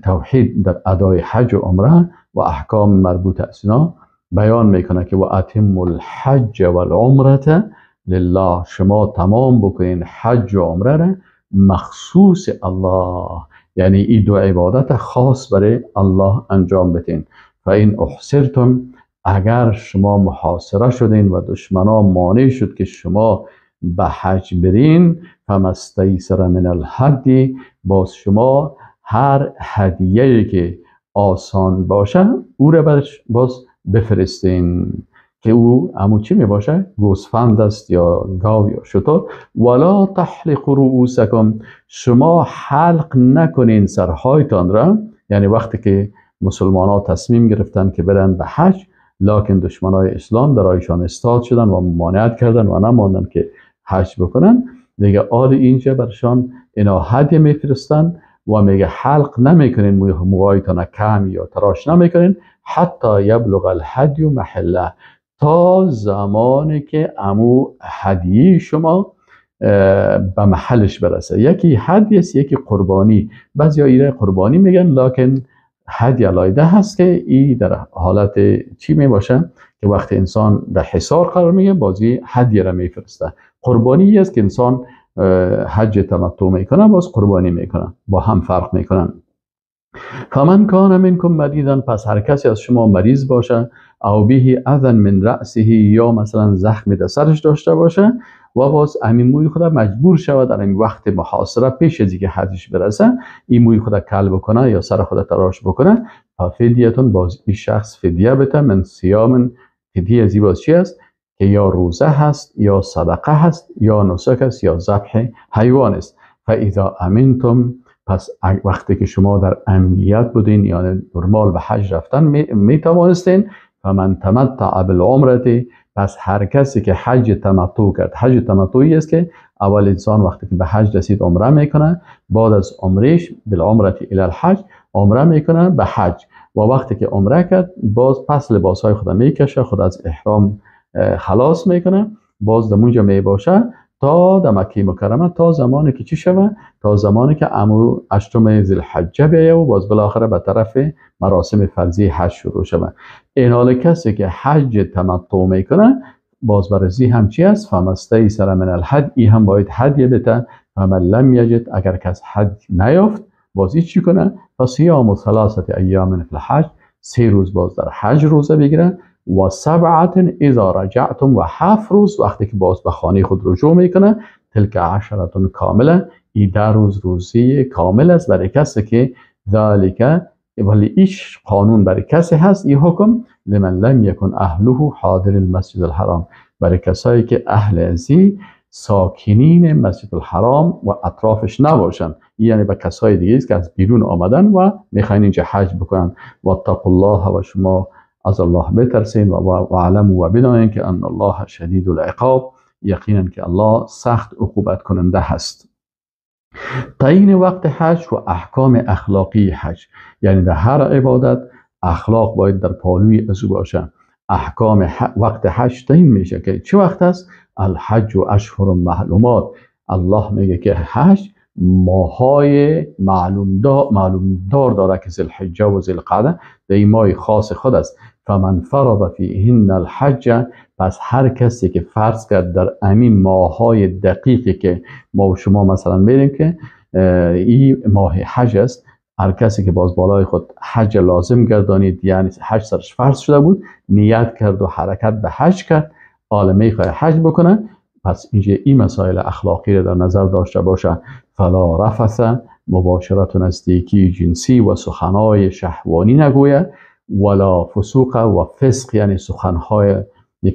Speaker 1: توحید در ادای حج و عمره و احکام مربوط از اینا بیان میکنه که و اتم الحج والعمره لله، شما تمام بکنین حج و عمره را مخصوص الله، یعنی این دو عبادت خاص برای الله انجام بدین. فإن احصرتم، اگر شما محاصره شدین و دشمنا مانع شد که شما به حج برین، فما استیسر من الهدی، باز شما هر هدیه‌ای که آسان باشه او را باز بفرستین، که او همون چی می باشه؟ گوسفند است یا گاو یا شتر. ولا تحلقوا رؤوسکم، شما حلق نکنین سرهایتان را. یعنی وقتی که مسلمان ها تصمیم گرفتن که برن به حج، لکن دشمنای اسلام در ایشان استاد شدن و ممانعت کردن و نماندن که حج بکنن، دیگه آل اینجا برشان اینا هدیه میفرستن و میگه حلق نمیکنین، موهایتان کم یا تراش نمیکنین حتی یبلغ الهدی محله، تا زمانی که امو هدیه شما به محلش برسه. یکی هدیه است، یکی قربانی. بعضیا ایره قربانی میگن، لکن هدیه علایده هست که ای در حالت چی می باشه که وقتی انسان در حصار قرار میگه بازی هدیه را میفرسته. قربانی است که انسان حج تمتع میکنه، باز قربانی میکنه، با هم فرق میکنن. فمن کان منکم مریضا، پس هر کسی از شما مریض باشه، او به اذى من رأسه، یا مثلا زخم در سرش داشته باشه و باز همین موی خود مجبور شود در این وقت محاصره پیش از اینکه حجش برسه این موی خود کل بکنه یا سر خود تراش بکنه، فدیتون، باز این شخص فدیه بده من صیام، فدیه از باز چی است که یا روزه هست یا صدقه هست یا نسک است یا ذبح حیوان است. فاذا امنتم، پس وقتی که شما در امنیت بودین یعنی نرمال به حج رفتن می توانستین، فمن تمتع بالعمره، پس هر کسی که حج تمتع کرد. حج تمتعی است که اول انسان وقتی که به حج رسید عمره میکنه، بعد از عمرش بالعمره الی الحج عمره میکنه به حج، و وقتی که عمره کرد باز پس لباسهای خود میکشه، خود از احرام خلاص میکنه، باز دمونجا میباشه تا در مکه مکرمه، تا زمانی که چی شوه؟ تا زمانی که امو اشتم ذوالحجه بیایه و باز بالاخره به طرف مراسم فرضی حج شروع شوه. این حال کسی که حج تمتع میکنه باز برزی هم چی است؟ فما استیسر من الهدی، ای هم باید هدیه بده. فمن لم یجد، اگر کس حج نیافت باز چی کنه؟ فصیام ثلاثه ایام فی الحج، 3 روز باز در حج روزه بگیره، و 7 اذا رجعتم، و 7 روز وقتی که باز به خانه خود رجوع میکنه، تلک 10 کامله، این 10 روز روزی کامل است برای کسی که ذالک، ولی ایش قانون برای کسی هست این حکم لمن لم یکن اهله حاضر المسجد الحرام، برای کسایی که اهل ازی ساکنین مسجد الحرام و اطرافش نباشن، یعنی به کسای دیگه است که از بیرون آمدن و میخواین اینجا حج بکنن. و اتقوا الله، و شما از الله بترسین و علموا و بدانین که ان الله شدید العقاب، یقینا که الله سخت عقوبت کننده هست. تعیین وقت حج و احکام اخلاقی حج، یعنی در هر عبادت اخلاق باید در پالوی از باشه. احکام وقت حج تعیین میشه که چه وقت است؟ الحج و اشهر معلومات، الله میگه که حج ماهای معلوم دار داره که ذوالحجه و ذوالقعده در این ماه خاص خود است. فمن فرض فیهن الحج، پس هر کسی که فرض کرد در همین ماهای دقیقی که ما و شما مثلا میریم که این ماه حج است، هر کسی که باز بالای خود حج لازم گردانید، یعنی حج سرش فرض شده بود، نیت کرد و حرکت به حج کرد، حالا میخواد حج بکنه، پس اینجا این مسائل اخلاقی را در نظر داشته باشه. فلا رفث، مباشرت و نزدیکی جنسی و سخنهای شهوانی نگوید. ولا فسوق و فسق، یعنی سخنهای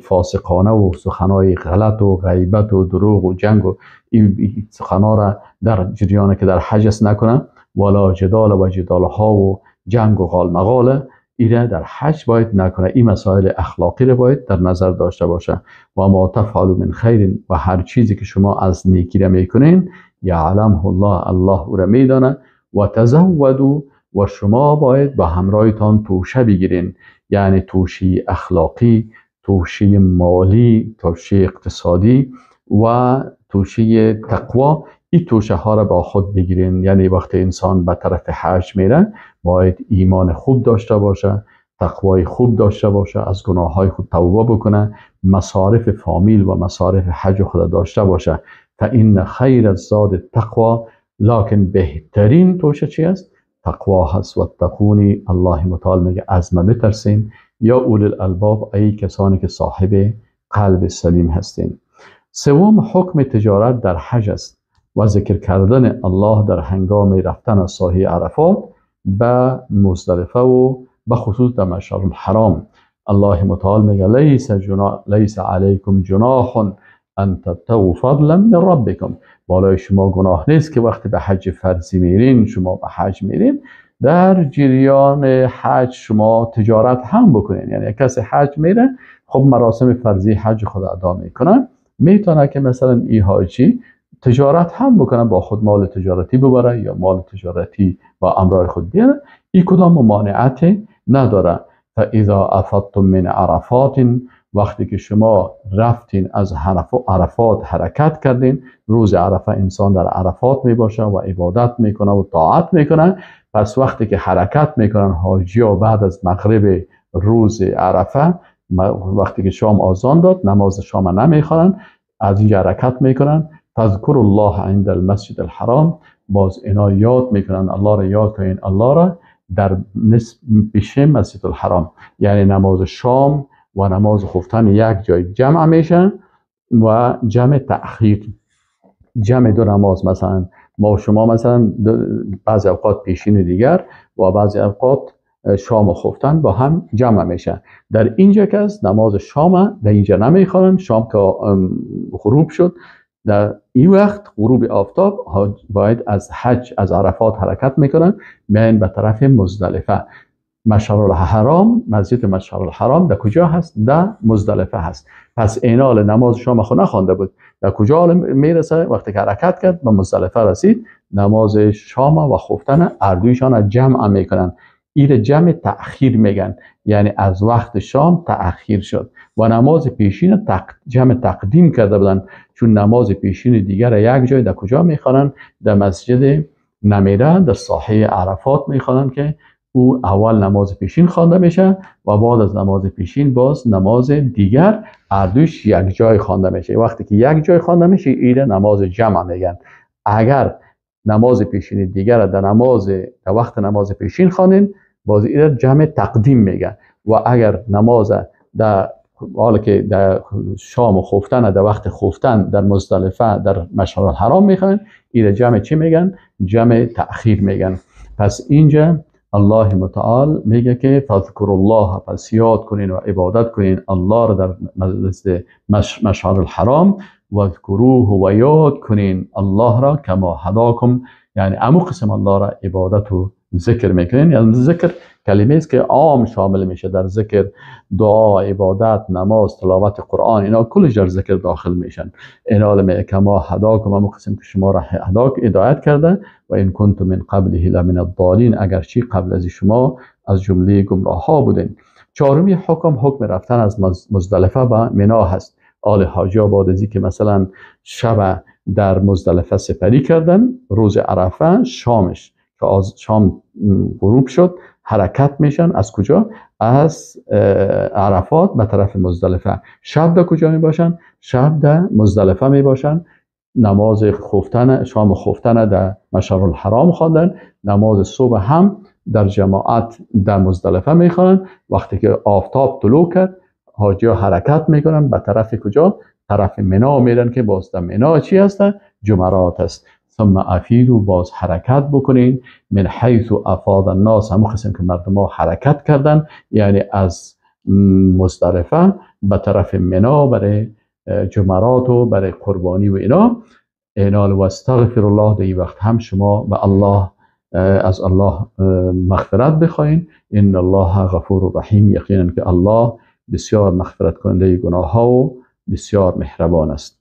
Speaker 1: فاسقانه و سخنهای غلط و غیبت و دروغ و جنگ و این سخنها را در جریان که در حج نکنه. ولا جدال و جدالها و جنگ و قال مقاله ایره در حج باید نکنه. این مسائل اخلاقی را باید در نظر داشته باشه. و ما تفعلوا من خیر، و هر چیزی که شما از نیکی را میکنین یعلمه الله، الله او را میدانه. و تزودوا، و شما باید با همراهتان توشه بگیرین، یعنی توشه اخلاقی، توشه مالی، توشه اقتصادی و توشه تقوا. این توشه ها را با خود بگیرین. یعنی وقتی انسان به طرف حج میره باید ایمان خوب داشته باشه، تقوای خوب داشته باشه، از گناه های خود توبه بکنه، مصارف فامیل و مصارف حج خود داشته باشه. فإن خیر الزاد التقوا، لکن بهترین توشه چی است؟ تقوا هست. و اتقونی، الله متعال میگه از من بترسین، یا اولی الالباب، ای کسانی که صاحب قلب سلیم هستین. سوم حکم تجارت در حج است و ذکر کردن الله در هنگام رفتن از ساحه عرفات به مزدلفه و به خصوص در مشعر الحرام. الله متعال میگه لیس علیکم جناح ان تبتغوا فضلا من ربکم، بالای شما گناه نیست که وقتی به حج فرضی میرین، شما به حج میرین، در جریان حج شما تجارت هم بکنین. یعنی کسی حج میره، خب مراسم فرضی حج خود ادا میکنه، میتونه که مثلا این حاجی تجارت هم بکنه، با خود مال تجارتی ببره یا مال تجارتی با امرای خود بیاره. این کدام ممانعت نداره. فاذا افضتم من عرفات، وقتی که شما رفتین از عرفات حرکت کردین، روز عرفه انسان در عرفات میباشه و عبادت میکنه و طاعت میکنه. پس وقتی که حرکت میکنن حاجی ها بعد از مغرب روز عرفه، وقتی که شام آذان داد نماز شام نمیخوانن، از اینجا حرکت میکنن. فذکر الله عند المسجد الحرام، باز اینا یاد میکنن الله را، یاد کنین الله را در پیش مسجد الحرام. یعنی نماز شام و نماز خفتن یک جای جمع میشن و جمع تأخیر، جمع دو نماز. مثلا ما شما مثلا بعضی اوقات پیشین دیگر و بعضی اوقات شام و خفتن با هم جمع میشن. در اینجا که از نماز شام در اینجا نمیخوانن، شام که غروب شد، در این وقت غروب آفتاب باید از حج از عرفات حرکت میکنن، میان به طرف مزدلفه. مشعر الحرام، مسجد مشعر الحرام در کجا هست؟ در مزدلفه هست. پس اینال نماز شام خود نخوانده بود، در کجا میرسه؟ وقتی که حرکت کرد به مزدلفه رسید، نماز شام و خفتن اردویشان جمع میکنن. این جمع تأخیر میگن، یعنی از وقت شام تأخیر شد. و نماز پیشین جمع تقدیم کرده بودن، چون نماز پیشین دیگر یک جای در کجا میخوانن؟ در مسجد نمیره در ساحه عرفات میخوانن که او اول نماز پیشین خوانده میشه و بعد از نماز پیشین باز نماز دیگر اردوش یک جای خوانده میشه. وقتی که یک جای خوانده میشه این نماز جمع میگن. اگر نماز پیشین دیگر در وقت نماز پیشین خوانین، باز این جمع تقدیم میگن. و اگر نماز در حالا که در شام و خفتن در وقت خفتن در مزدلفه در مشعر الحرام میخوان، این جمع چی میگن؟ جمع تأخیر میگن. پس اینجا الله متعال میگه که فذکر الله، پس یاد کنین و عبادت کنین الله را در مشعر الحرام، و اذکروه و یاد کنین الله را کما هداکم، یعنی امو قسم الله را عبادت و ذکر میکنین. یعنی ذکر کلمه است که عام شامل میشه، در ذکر دعا، عبادت، نماز، تلاوت قرآن، اینا کلش در ذکر داخل میشن. اینا میگه کما هداکم، امو قسم که شما را هدایت کرده. و این کنتم من قبله لمن الضالین، اگرچه قبل از شما از جمله گمراه ها بودین. چهارمی حکم رفتن از مزدلفه به منی هست. آل حاجی بعد از که مثلا شب در مزدلفه سپری کردن، روز عرفه شامش که از شام غروب شد حرکت میشن. از کجا؟ از عرفات به طرف مزدلفه. شب در کجا می باشن؟ شب در مزدلفه می باشن. نماز خفتن، شام خفتن در مشعر الحرام خواندن، نماز صبح هم در جماعت در مزدلفه می خوانند. وقتی که آفتاب طلوع کرد، حاجی ها حرکت میکنن به طرف کجا؟ طرف منا میرن که باز در منا چی هست؟ جمرات است. ثم افیدوا، باز حرکت بکنین، من حیث افاض الناس، همون قسم که مردم ها حرکت کردن، یعنی از مزدلفه به طرف منا برای جمرات و برای قربانی و اینا. اینال و استغفر الله، در این وقت هم شما به الله از الله مغفرت بخواین. ان الله غفور رحیم، یقینا که الله بسیار مغفرت کننده گناه ها و بسیار مهربان است.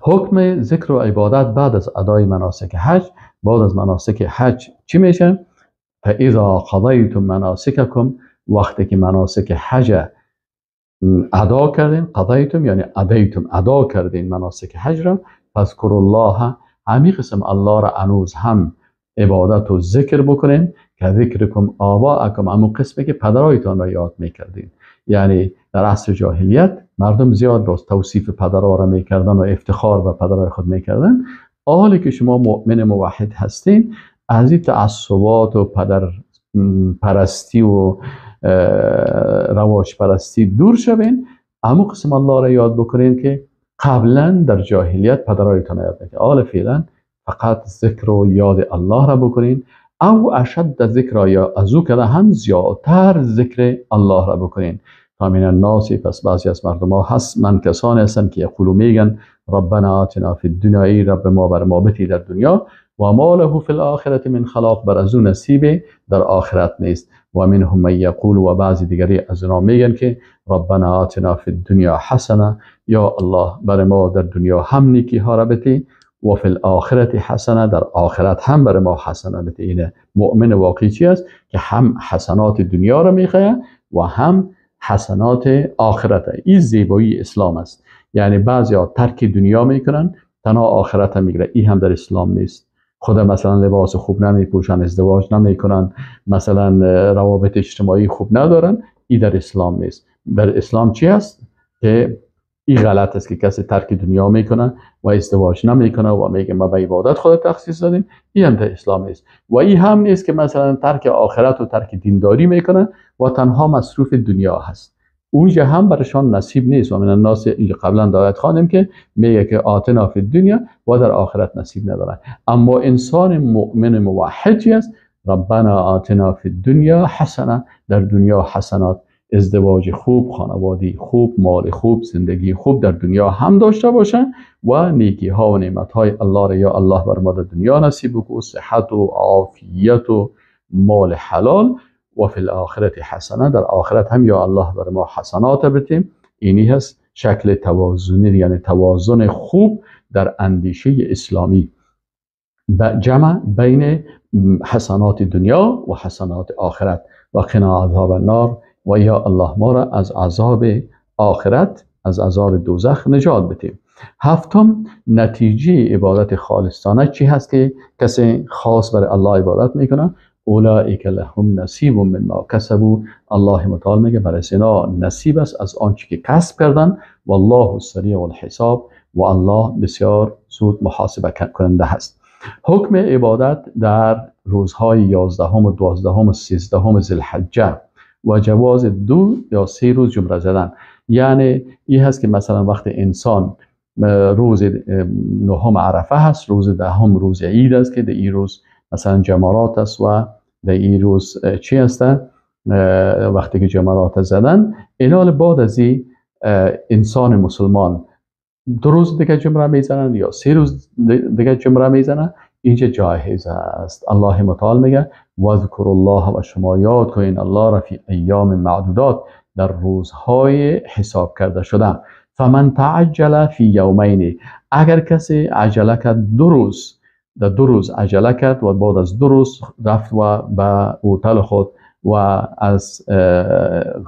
Speaker 1: حکم ذکر و عبادت بعد از ادای مناسک حج. بعد از مناسک حج چی میشه؟ فاذا قضیتم مناسککم، وقتی که مناسک حج ادا کردین، قضیتم یعنی ادا کردین مناسک حج را، فاذکروا الله، همین قسم الله را انوز هم عبادت و ذکر بکنین، که ذکرکم آباءکم، همون قسمی که پدرایتان را یاد میکردین. یعنی در عصر جاهلیت مردم زیاد باز توصیف پدرها را میکردن و افتخار به پدرای خود میکردن. حالی که شما مؤمن موحد هستین، از این تعصبات و پدر پرستی و رواج پرستی دور شوین، همون قسم الله را یاد بکنین که قبلا در جاهلیت پدرایتان یاد میکردن. حالا فعلا فقط ذکر و یاد الله را بکنین، او اشد ذکر، یا از او که هم زیادتر ذکر الله را بکنین. تا من الناس، پس بعضی از مردم ها هست، من کسانی هستن که یقولو میگن ربنا آتنا فی الدنیا، ای رب ما بر ما بتی در دنیا، و ما له فی الاخرة من خلاق، بر از او نصیب در آخرت نیست. و منهم من یقول، و بعضی دیگری از اونا میگن که ربنا آتنا فی الدنیا حسنه، یا الله بر ما در دنیا هم نیکی ها را بتی، و فی الاخرة حسنه، در آخرت هم بر ما حسنه بتی. این مؤمن واقعی چی است که هم حسنات دنیا را میخواه و هم حسنات آخرت. این زیبایی اسلام است. یعنی بعضی ها ترک دنیا میکنن، تنها آخرت هم میگیره. این هم در اسلام نیست. خود مثلا لباس خوب نمیپوشن، ازدواج نمیکنن، مثلا روابط اجتماعی خوب ندارن، این در اسلام نیست. در اسلام چی است که این غلط است که کسی ترک دنیا میکنه و ازدواج نمیکنه و میگه ما به عبادت خود تخصیص دادیم. این هم در اسلام نیست. و این هم نیست که مثلا ترک آخرت و ترک دینداری میکنه و تنها مصروف دنیا هست. اونجا هم برشان نصیب نیست. و من الناس، اینجا قبلا دعایت خواندیم که میگه که آتنا فی الدنیا، و در آخرت نصیب نداره. اما انسان مؤمن موحدی است، ربنا آتنا فی الدنیا حسنه، در دنیا حسنات، ازدواج خوب، خانوادگی خوب، مال خوب، زندگی خوب در دنیا هم داشته باشن، و نیکی ها و نعمت های الله را یا الله بر ما در دنیا نصیب بکن، صحت و عافیت و مال حلال، و فی الاخرت حسنه، در آخرت هم یا الله بر ما حسنات بتیم. اینی هست شکل توازنی، یعنی توازن خوب در اندیشه اسلامی، جمع بین حسنات دنیا و حسنات آخرت. و قنا عذاب النار، و یا الله ما را از عذاب آخرت، از عذاب دوزخ نجات بده. هفتم، نتیجه عبادت خالصانه چی هست که کسی خاص برای الله عبادت میکنه؟ اولئک لهم نصیب مما کسبوا، الله متعال میگه برای اینا نصیب است از آنچه که کسب کردن، والله سریع الحساب، و الله بسیار زود محاسبه کننده هست. حکم عبادت در روزهای 11 و 12 و 13 ذوالحجه و جواز 2 یا 3 روز جمره زدن. یعنی این هست که مثلا وقت انسان روز 9 عرفه هست، روز 10 روز عید است که در این روز مثلا جمرات است، و در این روز چی است؟ وقتی که جمرات زدن، اینال بعد از این انسان مسلمان 2 روز دیگه جمره میزنن یا 3 روز دیگه جمره میزنن، اینجا جایز است. الله متعال میگه واذکر الله، و شما یاد کنین الله را فی ایام معدودات، در روزهای حساب کرده شده. فمن تعجل فی یومین، اگر کسی عجله کرد 2 روز، در 2 روز عجله کرد و بعد از 2 روز رفت و به هتل خود و از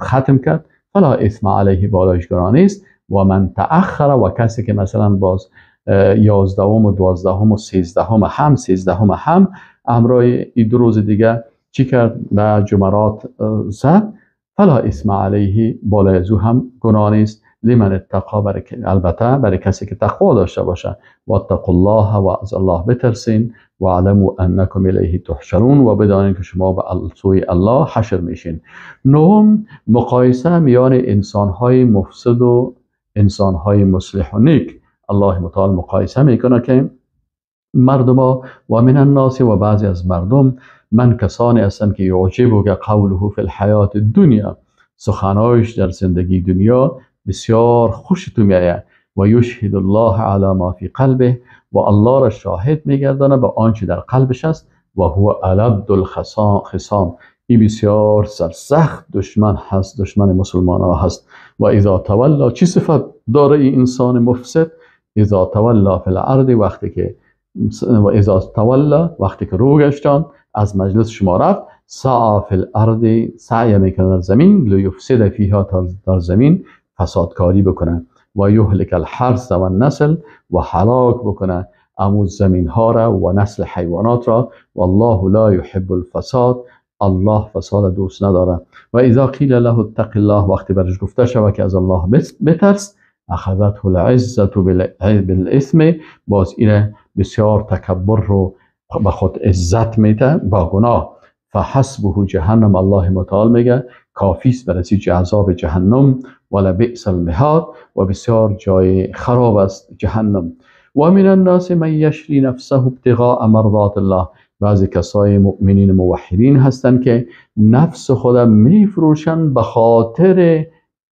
Speaker 1: ختم کرد، فلا اثم علیه، بالایش گناه نیست. و من تأخر، و کسی که مثلا باز 11 و 12 و 13 هم 13 هم همراه این 2 روز دیگه چی کرد؟ به جمرات زد، فلا اسم علیه، بالای از او هم گناه نیست. لمن اتقا، البته برای کسی که تقوا داشته باشه. واتقوا الله، و از الله بترسین. و علموا انکم الیه تحشرون، و بدانید که شما به سوی الله حشر میشین. نهم، مقایسه میان انسانهای مفسد و انسانهای مصلح و نیک. الله متعال مقایسه میکنه که مردم و من الناس، و بعضی از مردم، من کسانی هستند که یعجبک قوله فی الحیات الدنیا، سخنانش در زندگی دنیا بسیار خوش تو میآید. و یشهد الله علی ما فی قلبه، و الله را شاهد میگردانه به آنچه در قلبش است. و هو الد الخصام، این بسیار سرسخت دشمن هست، دشمن مسلمان ها هست. و اذا تولا، چی صفت داره این انسان مفسد؟ اذا تولا فی الارض، و اذا تولا، وقتی که رو گشتان از مجلس شما رفت، سعی فی الارض، سعی میکنه در زمین، لیفسد فیها، در زمین فسادکاری بکنه. و یهلک الحرث و النسل، و هلاک بکنه امو زمین ها را و نسل حیوانات را. والله لا یحب الفساد، الله فساد دوست نداره. و اذا قیل له اتق الله، وقتی برش گفته شود که از الله بترس، اخذته العزة بالاثم، باز این بسیار تکبر رو به خود عزت میده با گناه. فحسبه جهنم، الله متعال میگه کافی است برای عذاب جهنم. ولبئس المهاد، و بسیار جای خراب است جهنم. و من الناس من یشری نفسه ابتغاء مرضات الله، بعضی کسای مؤمنین موحدین هستند که نفس خود میفروشند به خاطر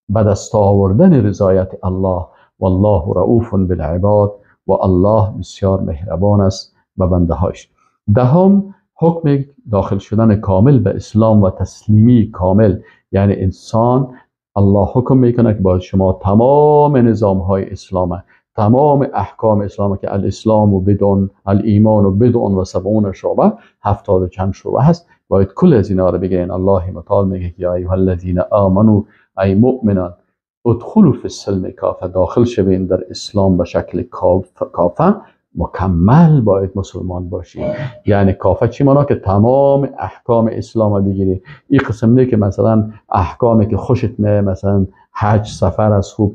Speaker 1: به دست آوردن رضایت الله. والله رؤوف بالعباد، و الله بسیار مهربان است به بنده هاش. دهم، حکم داخل شدن کامل به اسلام و تسلیمی کامل. یعنی انسان، الله حکم میکنه که باید شما تمام نظام های اسلام، تمام احکام اسلام که الاسلام و بدون الایمان و بدون و 70 شعبه، 70 و چند شعبه هست، باید کل از اینا رو بگین. الله متعال میگه یا ایها الذین آمنوا، ای مؤمنان، ادخلوا فی السلم کافه، داخل شوین در اسلام به شکل کافه، مکمل باید مسلمان باشی. یعنی کافه چی مانا؟ که تمام احکام اسلام بگیری. این قسم نه که مثلا احکامی که خوشت نه، مثلا حج سفر از خوب،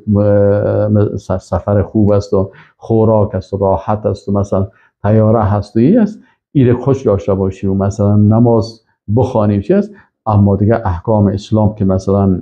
Speaker 1: سفر خوب است و خوراک است و راحت است و مثلا طیاره هست و است، این خوش داشته باشی و مثلا نماز بخوانی چی است. اما دیگه احکام اسلام که مثلا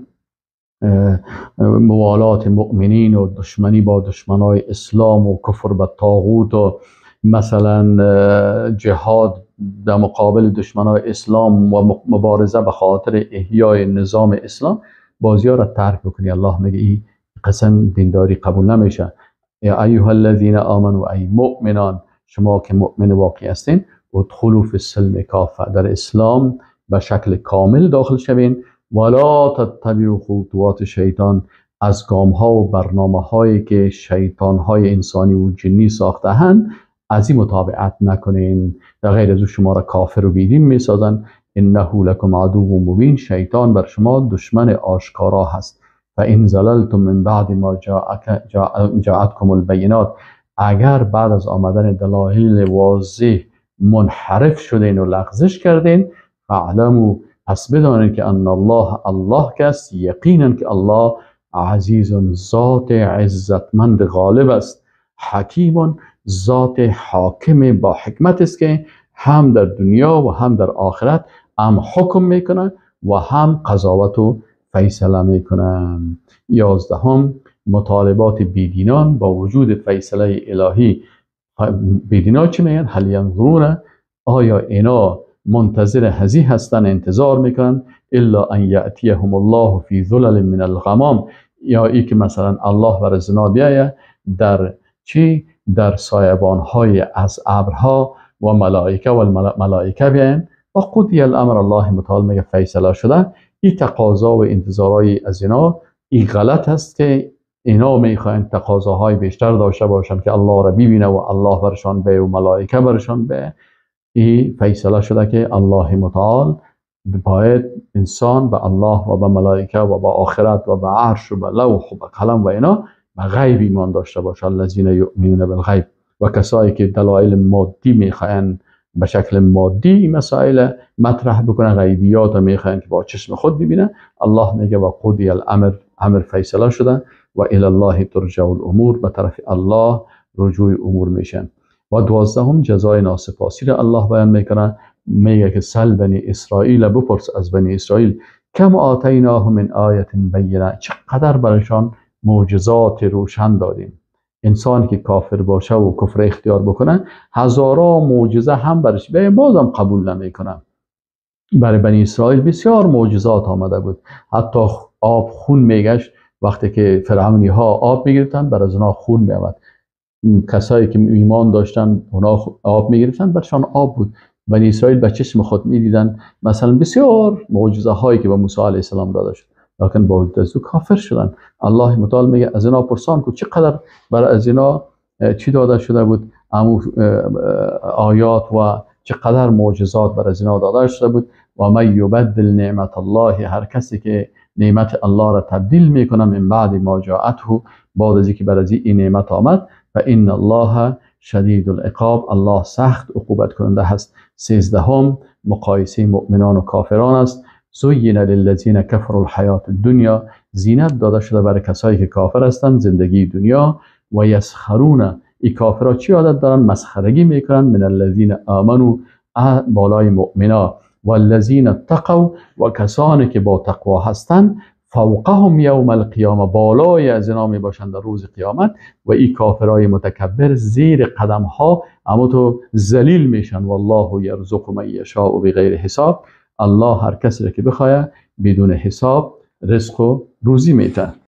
Speaker 1: موالات مؤمنین و دشمنی با دشمنای اسلام و کفر به طاغوت و مثلا جهاد در مقابل دشمنای اسلام و مبارزه به خاطر احیای نظام اسلام، بازی ها را ترک بکنی. الله میگه این قسم دینداری قبول نمیشه. یا ایها الذین آمنوا، ای مؤمنان، شما که مؤمن واقعی هستین، ادخلوا فی السلم کافه، در اسلام به شکل کامل داخل شوین. ولا تتبعوا خطوات شیطان، از گام ها و برنامه هایی که شیطان های انسانی و جنی ساخته‌اند از این متابعت نکنین، در غیر از او شما را کافر و بیدین میسازن. انه لکم عدو مبین، شیطان بر شما دشمن آشکارا هست. فان زللتم من بعد ما جاءتکم البینات، اگر بعد از آمدن دلایل واضح منحرف شدین و لغزش کردین، فاعلموا، پس بدانید که ان الله کس، یقینا که الله عزیز، ذات عزتمند غالب است، حکیم، ذات حاکم با حکمت است که هم در دنیا و هم در آخرت هم حکم میکنه و هم قضاوت و فیصله میکنه. 11، مطالبات بیدینان با وجود فیصله الهی. بیدینان چی میگن؟ هل ینظرون، آیا اینا منتظر هزی هستن، انتظار میکنن الا ان یأتیهم الله فی ظلل من الغمام، یا ای که مثلا الله بر زنا بیایه در چی؟ در سایبان های از ابرها و ملائکه و ملائکه بیاین و قضی الامر. الله متعال میگه فیصله شده. این تقاضا و انتظارای از اینا این غلط است که اینا میخواین تقاضاهای بیشتر داشته باشن که الله را ببینه و الله برشان به و ملائکه برشان به. این فیصله شده که الله متعال باید انسان به الله و به ملائکه و به آخرت و به عرش و به لوح و به قلم و اینا به غیب ایمان داشته باشه. الذین یؤمنون بالغیب، و کسایی که دلایل مادی میخواین به شکل مادی مسائل مطرح بکنن، غیبیات رو میخواین که با چشم خود ببینن، الله میگه و قضی الامر، امر فیصله شده و الی الله ترجع الامور، به طرف الله رجوع امور میشن. و 12 جزای ناسپاسی را الله بیان میکنه، میگه که سل بنی اسرائیل، بپرس از بنی اسرائیل، کم آتیناهم من آیت بینه، چقدر برشان معجزات روشن دادیم. انسانی که کافر باشه و کفر اختیار بکنه هزاران معجزه هم برش بازم قبول نمیکنه. برای بنی اسرائیل بسیار معجزات آمده بود، حتی آب خون میگشت. وقتی که فرعونی ها آب میگرفتن بر از اونا خون میآمد. کسایی که ایمان داشتن اونا آب میگرفتن برشان آب بود. بنی اسرائیل به چشم خود میدیدن مثلا بسیار معجزه هایی که به موسی علیه السلام داده شد، لکن با وجود از کافر شدن. الله متعال میگه از اینا پرسان کو چقدر برای از اینا چی داده شده بود، آیات و چقدر معجزات برای از اینا داده شده بود. و من یبدل نعمت الله، هر کسی که نعمت الله را تبدیل میکنه من بعد ما جاءته، بعد از اینکه بر از این نعمت آمد، فان الله شدید العقاب، الله سخت عقوبت کننده هست. 13 مقایسه مؤمنان و کافران است. زین للذین کفروا الحیات الدنیا، زینت داده شده برای کسایی که کافر هستند زندگی دنیا. و یسخرون، این کافرها چی عادت دارن؟ مسخرگی میکنن من الذین آمنوا، بالای مؤمنا، و الذین اتقوا، و کسانی که با تقوا هستند، فوقهم یوم القیامه، بالای از اینا می باشند در روز قیامت. و این کافرای متکبر زیر قدم ها اما تو ذلیل میشن. والله یرزق من یشاء بغیر حساب، الله هر کسی را که بخواد بدون حساب رزق و روزی میده.